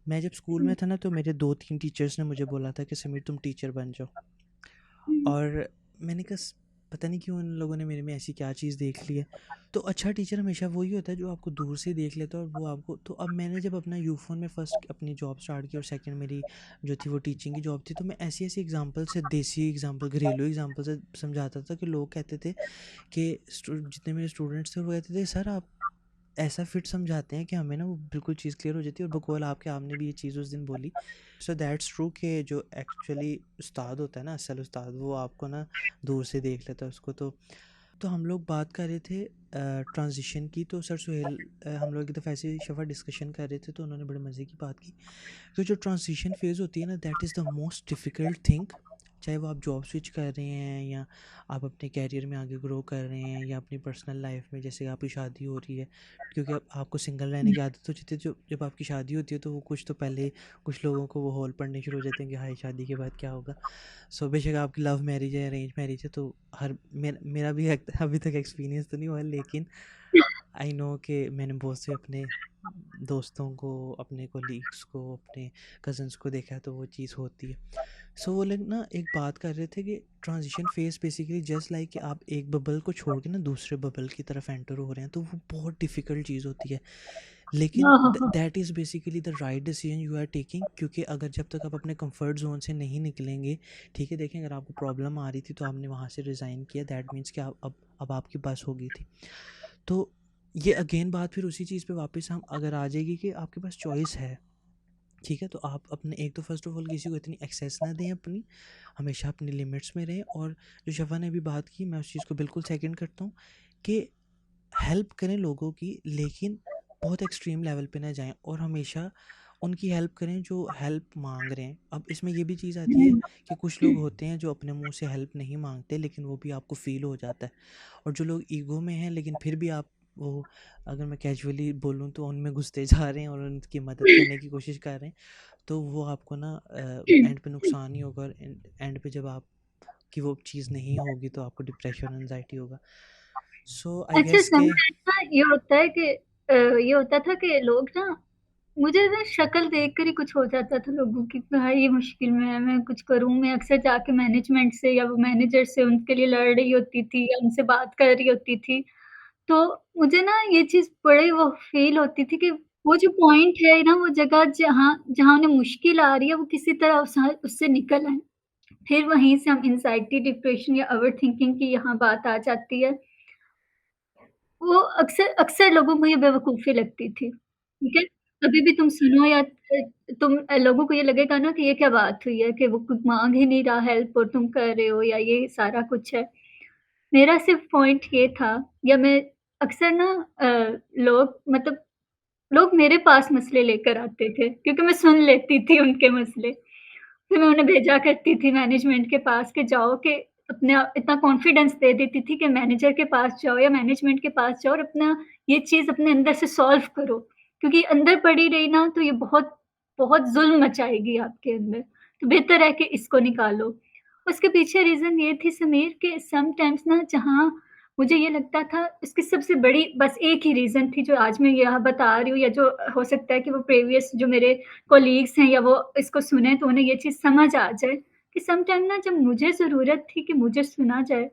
मैं जब स्कूल हुँ, में था ना, तो मेरे 2-3 टीचर्स ने मुझे बोला था कि समीर तुम टीचर बन जाओ। हुँ, और मैंने कहा पता नहीं क्यों उन लोगों ने मेरे में ऐसी क्या चीज़ देख ली है। तो अच्छा टीचर हमेशा वही होता है जो आपको दूर से देख लेता है, और वो आपको, तो अब मैंने जब अपना यूफ़ोन में फ़र्स्ट अपनी जॉब स्टार्ट की और सेकंड मेरी जो थी वो टीचिंग की जॉब थी, तो मैं ऐसी ऐसी एग्जांपल से, देसी एग्जांपल, घरेलू एग्जांपल से समझाता था कि लोग कहते थे कि जितने मेरे स्टूडेंट्स थे वो कहते थे सर आप ऐसा फिट समझाते हैं कि हमें ना वो बिल्कुल चीज़ क्लियर हो जाती है, और बकौल आपके आपने भी ये चीज़ उस दिन बोली। सो दैट्स ट्रू कि जो एक्चुअली उस्ताद होता है ना, असल उस्ताद, वो आपको ना दूर से देख लेता है उसको। तो हम लोग बात कर रहे थे ट्रांजिशन की, तो सर सुहेल हम लोग एक दफ़ा ऐसे ही शफा डिस्कशन कर रहे थे, तो उन्होंने बड़े मज़े की बात की कि जो ट्रांजिशन फेज़ होती है ना, that is the most difficult thing. चाहे वो आप जॉब स्विच कर रहे हैं, या आप अपने कैरियर में आगे ग्रो कर रहे हैं, या अपनी पर्सनल लाइफ में जैसे आपकी शादी हो रही है, क्योंकि अब आपको सिंगल रहने हुँ। की आदत हो जाती है। जो जब आपकी शादी होती है तो वो कुछ तो पहले कुछ लोगों को वो हॉल पड़ने शुरू हो जाते हैं कि हाय शादी के बाद क्या होगा। सो बेशक आपकी लव मैरिज है, अरेंज मैरिज है, तो हर मेरा भी अभी तक एक्सपीरियंस तो नहीं हुआ, लेकिन आई नो कि मैंने बहुत से अपने दोस्तों को, अपने कोलीग्स को, अपने कज़न्स को देखा है, तो वो चीज़ होती है। सो वो लोग ना एक बात कर रहे थे कि transition phase basically just like कि आप एक बबल को छोड़ के ना दूसरे बबल की तरफ एंटर हो रहे हैं, तो वो बहुत डिफ़िकल्ट चीज़ होती है। लेकिन हाँ, हाँ, हाँ। That is basically the right decision you are taking, क्योंकि अगर जब तक आप अपने कंफर्ट जोन से नहीं निकलेंगे, ठीक है, देखें अगर आपको प्रॉब्लम आ रही थी तो आपने वहाँ से रिज़ाइन किया, दैट मीन्स कि आप अब आपकी बस हो गई थी। तो ये अगेन बात फिर उसी चीज़ पे वापस हम अगर आ जाएगी कि आपके पास चॉइस है, ठीक है, तो आप अपने एक तो फर्स्ट ऑफ ऑल किसी को इतनी एक्सेस ना दें अपनी, हमेशा अपनी लिमिट्स में रहें। और जो शफा ने अभी बात की, मैं उस चीज़ को बिल्कुल सेकंड करता हूँ कि हेल्प करें लोगों की, लेकिन बहुत एक्सट्रीम लेवल पे ना जाएं, और हमेशा उनकी हेल्प करें जो हेल्प मांग रहे हैं। अब इसमें ये भी चीज़ आती है कि कुछ लोग होते हैं जो अपने मुंह से हेल्प नहीं मांगते, लेकिन वो भी आपको फील हो जाता है। और जो लोग ईगो में हैं लेकिन फिर भी आप वो, अगर मैं कैजुअली बोलूँ तो उनमें घुसते जा रहे हैं और उनकी मदद करने की कोशिश कर रहे हैं, तो वो आपको ना एंड पे नुकसान ही होगा, और एंड पे जब आपकी वो चीज़ नहीं होगी तो आपको डिप्रेशन, एनजाइटी होगा। सो आई अच्छा गेस के समटाइम्स ना ये होता है कि ये होता था कि लोग ना मुझे ना शक्ल देखकर ही कुछ हो जाता था लोगों की कि भाई ये मुश्किल में है, मैं कुछ करूँ। मैं अक्सर जाके मैनेजमेंट से या वो मैनेजर से उनके लिए लड़ रही होती थी या उनसे बात कर रही होती थी। तो मुझे ना ये चीज़ बड़ी वो फ़ील होती थी कि वो जो पॉइंट है ना, वो जगह जहाँ जहाँ उन्हें मुश्किल आ रही है, वो किसी तरह उससे निकल आएँ। फिर वहीं से हम एंग्ज़ायटी, डिप्रेशन या ओवरथिंकिंग की यहाँ बात आ जाती है। वो अक्सर अक्सर लोगों को ये बेवकूफ़ी लगती थी, ठीक है? कभी भी तुम सुनो या लोगों को ये लगेगा ना कि ये क्या बात हुई है कि वो कुछ माँग ही नहीं रहा हेल्प और तुम कर रहे हो या ये सारा कुछ है। मेरा सिर्फ़ पॉइंट ये था या मैं अक्सर ना लोग मेरे पास मसले लेकर आते थे क्योंकि मैं सुन लेती थी उनके मसले। फिर मैं उन्हें भेजा करती थी मैनेजमेंट के पास कि जाओ कि अपने आप इतना कॉन्फिडेंस दे देती थी कि मैनेजर के पास जाओ या मैनेजमेंट के पास जाओ और अपना ये चीज़ अपने अंदर से सॉल्व करो। क्योंकि अंदर पड़ी रही ना तो ये बहुत बहुत ज़ुल्म मचाएगी आपके अंदर। तो बेहतर है कि इसको निकालो। उसके पीछे रीज़न ये थी समीर कि समटाइम्स ना जहाँ मुझे ये लगता था इसकी सबसे बड़ी बस एक ही रीज़न थी जो आज मैं यहाँ बता रही हूँ या जो हो सकता है कि वो प्रीवियस जो मेरे कॉलीग्स हैं या वो इसको सुने तो उन्हें ये चीज़ समझ आ जाए कि सम टाइम ना जब मुझे ज़रूरत थी कि मुझे सुना जाए,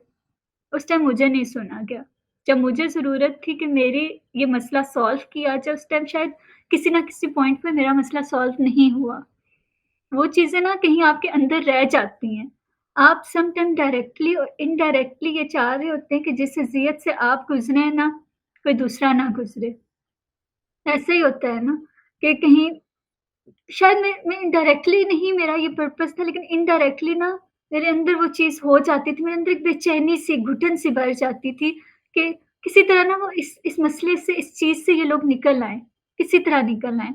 उस टाइम मुझे नहीं सुना गया। जब मुझे ज़रूरत थी कि मेरी ये मसला सॉल्व किया जाए, उस टाइम शायद किसी न किसी पॉइंट पे मेरा मसला सॉल्व नहीं हुआ। वो चीज़ें ना कहीं आपके अंदर रह जाती हैं। आप सम टाइम डायरेक्टली और इनडायरेक्टली ये चाह रहे होते हैं कि जिस अज़ियत से आप गुज़रे ना, कोई दूसरा ना गुज़रे। ऐसा ही होता है ना कि कहीं शायद मैं डायरेक्टली नहीं मेरा ये पर्पज़ था लेकिन इनडायरेक्टली ना मेरे अंदर वो चीज़ हो जाती थी। मेरे अंदर एक बेचैनी-सी, घुटन-सी भर जाती थी कि किसी तरह ना वो इस मसले से, इस चीज़ से ये लोग निकल आएँ, किसी तरह निकल आएँ।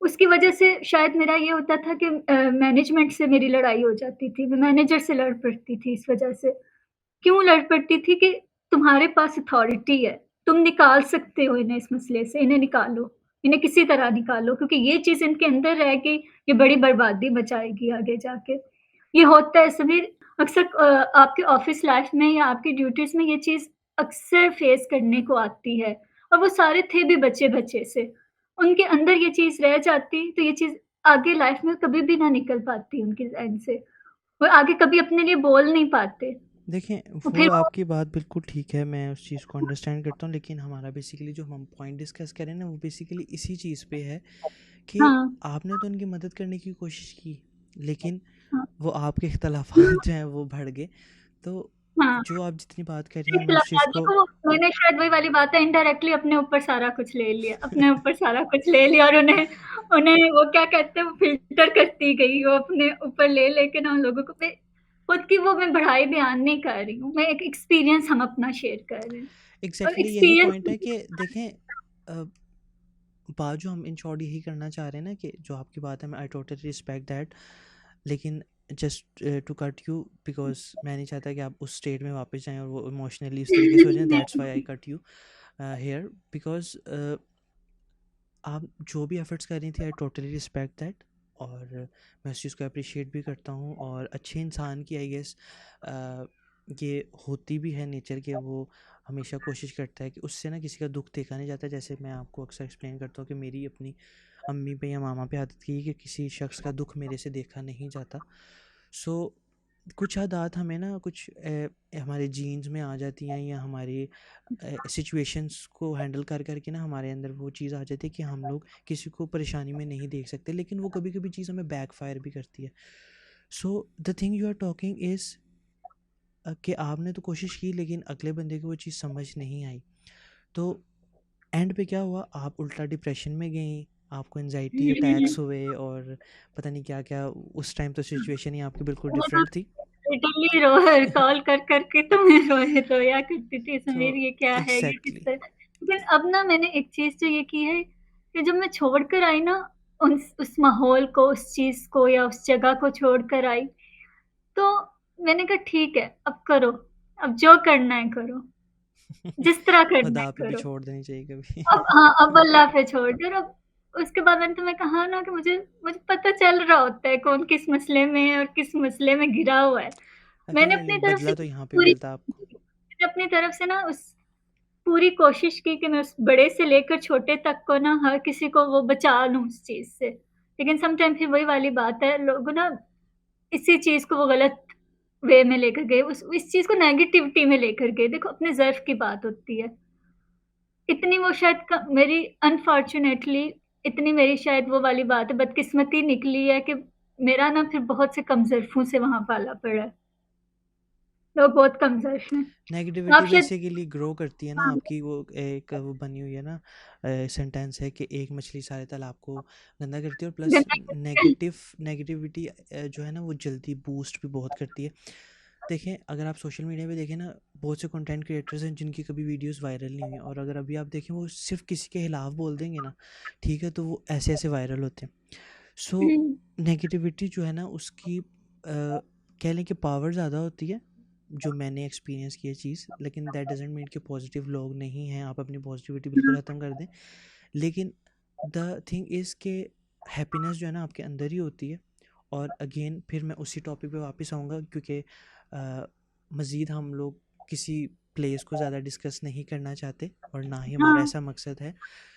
उसकी वजह से शायद मेरा ये होता था कि मैनेजमेंट से मेरी लड़ाई हो जाती थी। मैं मैनेजर से लड़ पड़ती थी इस वजह से। क्यों लड़ पड़ती थी कि तुम्हारे पास अथॉरिटी है, तुम निकाल सकते हो इन्हें इस मसले से, इन्हें निकालो, इन्हें किसी तरह निकालो क्योंकि ये चीज़ इनके अंदर रह के ये बड़ी बर्बादी मचाएगी आगे जाके। ये होता है समीर अक्सर आपके ऑफ़िस लाइफ़ में या आपकी ड्यूटीज़ में ये चीज़ अक्सर फ़ेस करने को आती है और वो सारे थे भी बचे-बचे से। उनके अंदर ये चीज़ रह जाती तो ये चीज़ आगे लाइफ़ में कभी भी ना निकल पाती उनके एंड से। वो आगे कभी अपने लिए बोल नहीं पाते। देखें, तो वो फिर वो आपकी बात बिल्कुल ठीक है, मैं उस चीज़ को अंडरस्टैंड करता हूँ, लेकिन हमारा बेसिकली जो हम पॉइंट डिस्कस करें ना, वो बेसिकली इसी चीज़ पे है कि हाँ, आपने तो उनकी मदद करने की कोशिश की, लेकिन हाँ, वो आपके इख्तलाफात जो हैं वो बढ़ गए। तो हाँ। जो आप जितनी बात कर रही हैं, मैं उस चीज़ इख्तिलाफ़ात को देखो मैंने शायद वही वाली बात है इनडायरेक्टली अपने ऊपर सारा कुछ ले लिया अपने ऊपर सारा कुछ ले लिया और उन्हें उन्हें वो क्या कहते हैं वो फ़िल्टर करती गई, वो अपने ऊपर ले लेके ना उन लोगों को मैं खुद की वो मैं बढ़ाई बयान नहीं कर रही हूँ। मैं एक एक्सपीरियंस हम अपना शेयर कर रहे हैं और एग्ज़ैक्टली यही पॉइंट है एक्सपीरियंस कि देखें, अ, बात जो हम इन शॉर्ट यही करना चाह रहे हैं ना कि जो आपकी बात है, मैं आई टोटली रिस्पेक्ट दैट, लेकिन just to cut you, because मैं नहीं चाहता कि आप उस स्टेट में वापस जाएँ और वो इमोशनली उस तरीके से हो जाएँ, that's why I cut you here, because आप जो भी एफर्ट्स कर रही थी, आई टोटली रिस्पेक्ट दैट, और मैं उस चीज़ को अप्रिशिएट भी करता हूँ, और अच्छे इंसान की आई गेस ये होती भी है नेचर के, वो हमेशा कोशिश करता है कि उससे ना किसी का दुख देखा नहीं जाता। जैसे मैं आपको अक्सर एक्सप्लेन करता हूँ कि मेरी अपनी अम्मी पे या मामा पे आदत की कि किसी शख्स का दुख मेरे से देखा नहीं जाता। सो कुछ आदत हमें ना कुछ हमारे जीन्स में आ जाती हैं, या हमारी सिचुएशंस को हैंडल कर करके ना हमारे अंदर वो चीज़ आ जाती है कि हम लोग किसी को परेशानी में नहीं देख सकते, लेकिन वो कभी कभी चीज़ हमें बैकफायर भी करती है। So the thing you are talking is कि आपने तो कोशिश की, लेकिन अगले बंदे को वो चीज़ समझ नहीं आई। तो एंड पे क्या हुआ, आप उल्टा डिप्रेशन में गई, आपको एनजाइटी अटैक्स हुए, और पता नहीं क्या क्या। उस टाइम तो सिचुएशन ही आपकी बिल्कुल वो तो डिफरेंट थी। लिटरली रो कॉल कर के तो मैं रोया करती थी सो समीर ये क्या है ये किस एग्जैक्टली। तरह लेकिन अब ना मैंने एक चीज़ तो ये की है कि जब मैं छोड़ कर आई ना उस माहौल को, उस चीज़ को या उस जगह को छोड़ कर आई, तो मैंने कहा ठीक है, अब करो, अब जो करना है करो, जिस तरह करना खुदा है पे भी करो। छोड़ देनी चाहिए कभी। अब हाँ, अब अल्लाह पे छोड़ दो और अब उसके बाद मैंने तुम्हें कहा ना कि मुझे मुझे पता चल रहा होता है कौन किस मसले में है और किस मसले में घिरा हुआ है। मैंने डेफिनेटली अपनी तरफ से बदला तो यहाँ पे पूरी मिलता आपको। मैंने अपनी तरफ से ना उस पूरी कोशिश की कि मैं उस बड़े से लेकर छोटे तक को ना हर किसी को वो बचा लूँ उस चीज़ से। लेकिन सम टाइम फिर वही वाली बात है, लोग ना इसी चीज़ को वो गलत वे में लेकर गए, उस इस चीज़ को नेगेटिविटी में लेकर गए। देखो अपने ज़र्फ़ की बात होती है। इतनी वो शायद मेरी अनफॉर्चुनेटली इतनी मेरी शायद वो वाली बात है, बदकिस्मती निकली है कि मेरा ना फिर बहुत से कमज़रफ़ों से वहाँ पाला पड़ा है। लोग बहुत कमज़र्फ़ हैं। नेगेटिविटी आप शायद बेसिकली ग्रो करती है ना हाँ, आपकी, वो एक वो बनी हुई है ना सेंटेंस है कि एक मछली सारे तालाब को गंदा करती है, और प्लस गंदा नेगेटिविटी जो है ना वो जल्दी बूस्ट भी बहुत करती है। देखें, अगर आप सोशल मीडिया पे देखें ना, बहुत से कंटेंट क्रिएटर्स हैं जिनकी कभी वीडियोस वायरल नहीं हुई, और अगर अभी आप देखें वो सिर्फ किसी के खिलाफ बोल देंगे ना, ठीक है, तो वो ऐसे ऐसे वायरल होते हैं। सो नेगेटिविटी जो है ना उसकी कह लें कि पावर ज़्यादा होती है, जो मैंने एक्सपीरियंस की है चीज़, लेकिन दैट डजेंट मीन कि पॉजिटिव लोग नहीं हैं, आप अपनी पॉजिटिविटी बिल्कुल ख़त्म कर दें। लेकिन द थिंग इज़ के हैप्पीनेस जो है ना आपके अंदर ही होती है। और अगेन फिर मैं उसी टॉपिक पे वापस आऊँगा, क्योंकि मज़ीद हम लोग किसी प्लेस को ज़्यादा डिस्कस नहीं करना चाहते, और ना ही हमारा हाँ। ऐसा मकसद है।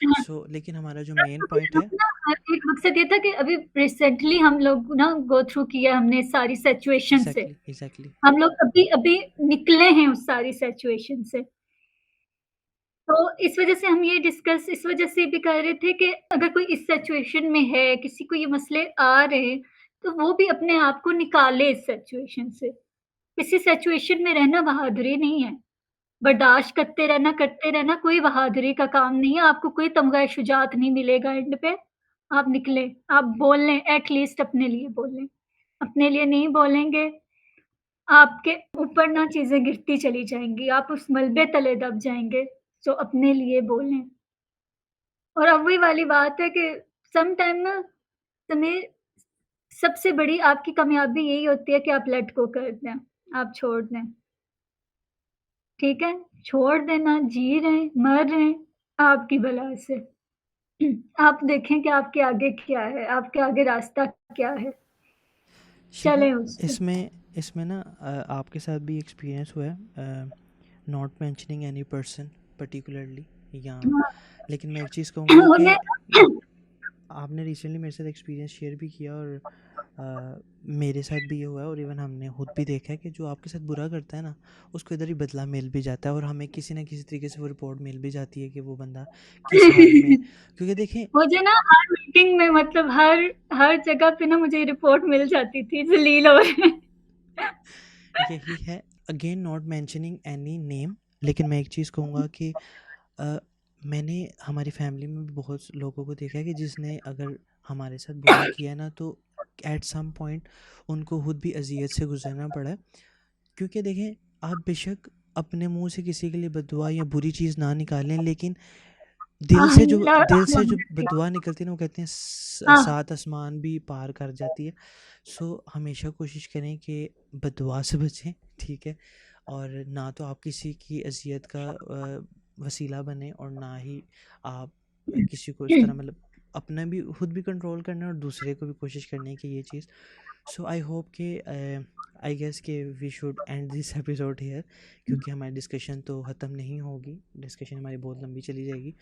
हाँ। सो लेकिन हमारा जो मेन तो पॉइंट है, अपना एक मकसद ये था कि अभी रिसेंटली हम लोग ना गो थ्रू किया हमने सारी सिचुएशन से। Exactly exactly. हम लोग अभी अभी निकले हैं उस सारी सिचुएशन से। तो इस वजह से हम ये डिस्कस इस वजह से भी कर रहे थे कि अगर कोई इस सिचुएशन में है, किसी को ये मसले आ रहे हैं, तो वो भी अपने आप को निकाले इस सिचुएशन से। किसी सिचुएशन में रहना बहादुरी नहीं है। बर्दाश्त करते रहना कोई बहादुरी का काम नहीं है, आपको कोई तमगा शुजात नहीं मिलेगा एंड पे। आप निकलें, आप बोल लें, एट लीस्ट अपने लिए बोलें। अपने लिए नहीं बोलेंगे, आपके ऊपर ना चीज़ें गिरती चली जाएँगी, आप उस मलबे तले दब जाएँगे, सो अपने लिए बोलें। और अब वही वाली बात है कि सम टाइम ना हमें सबसे बड़ी आपकी कामयाबी यही होती है कि आप लेट गो कर दें, आप छोड़ दें। ठीक है? छोड़ देना, जी रहे हैं, मर रहे हैं, आपकी बला से। आप देखें कि आपके आगे क्या है, आपके आगे रास्ता क्या है, शिफा, चलें उस पे। इसमें इसमें ना आपके साथ भी एक्सपीरियंस हुआ है, not mentioning any person particularly, या लेकिन मैं एक चीज़ कहूँगा हाँ, कि उन्हें आपने रिसेंटली मेरे साथ एक्सपीरियंस शेयर भी किया, और मेरे साथ भी ये हुआ है, और इवन हमने खुद भी देखा है कि जो आपके साथ बुरा करता है ना, उसको इधर ही बदला मिल भी जाता है, और हमें किसी ना किसी तरीके से वो रिपोर्ट मिल भी जाती है कि वो बंदा किस हाल में है। क्योंकि देखें, मुझे ना हर मीटिंग में मतलब हर जगह पे ना मुझे रिपोर्ट मिल जाती थी ज़लील हो रहे हैं। यही है, again not mentioning any name, लेकिन मैं एक चीज़ कहूँगा कि अ, मैंने हमारी फैमिली में भी बहुत लोगों को देखा है कि जिसने अगर हमारे साथ बुरा किया ना, तो एट सम पॉइंट उनको खुद भी अजियत से गुजरना पड़ा है। क्योंकि देखें, आप बेशक अपने मुंह से किसी के लिए बददुआ या बुरी चीज़ ना निकालें, लेकिन अल्लाह दिल से जो बददुआ निकलती है ना, वो कहते हैं हाँ, सात आसमान भी पार कर जाती है। सो हमेशा कोशिश करें कि बददुआ से बचें, ठीक है, और ना तो आप किसी की अजियत का वसीला बने, और ना ही आप किसी को इस तरह मतलब अपना भी खुद भी कंट्रोल करना है और दूसरे को भी कोशिश करनी है कि ये चीज़। सो आई होप कि आई गेस कि we should end this episode here, क्योंकि हमारी डिस्कशन तो ख़त्म नहीं होगी, डिस्कशन हमारी बहुत लंबी चली जाएगी,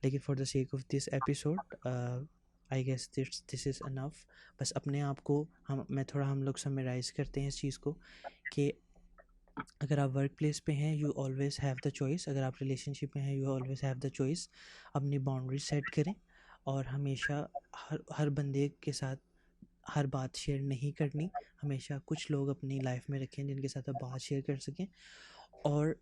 लेकिन for the sake of this episode I guess this is enough. बस अपने आप को हम लोग समराइज़ करते हैं इस चीज़ को, कि अगर आप वर्क प्लेस पे हैं, you always have the choice, अगर आप रिलेशनशिप में हैं, you always have the choice. अपनी बाउंड्री सेट करें, और हमेशा हर बंदे के साथ हर बात शेयर नहीं करनी। हमेशा कुछ लोग अपनी लाइफ में रखें जिनके साथ आप बात शेयर कर सकें, और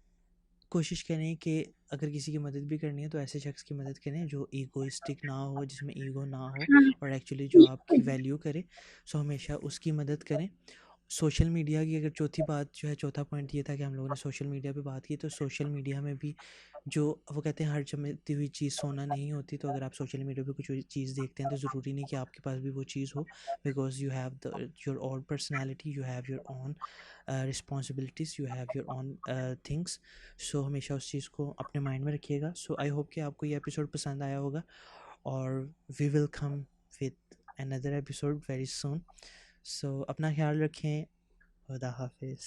कोशिश करें कि अगर किसी की मदद भी करनी है तो ऐसे शख्स की मदद करें जो ईगोइस्टिक ना हो, जिसमें ईगो ना हो, और एक्चुअली जो आपकी वैल्यू करे। सो हमेशा उसकी मदद करें। सोशल मीडिया की अगर चौथी बात जो है, चौथा पॉइंट ये था कि हम लोगों ने सोशल मीडिया पे बात की, तो सोशल मीडिया में भी जो वो कहते हैं हर चमकती हुई चीज़ सोना नहीं होती, तो अगर आप सोशल मीडिया पे कुछ चीज़ देखते हैं तो ज़रूरी नहीं कि आपके पास भी वो चीज़ हो, because you have the your own personality, you have your own responsibilities, you have your own things. So हमेशा उस चीज़ को अपने माइंड में रखिएगा। सो आई होप कि आपको ये एपिसोड पसंद आया होगा, और we will come with another episode very soon. So अपना ख्याल रखें, खुदा हाफिज़।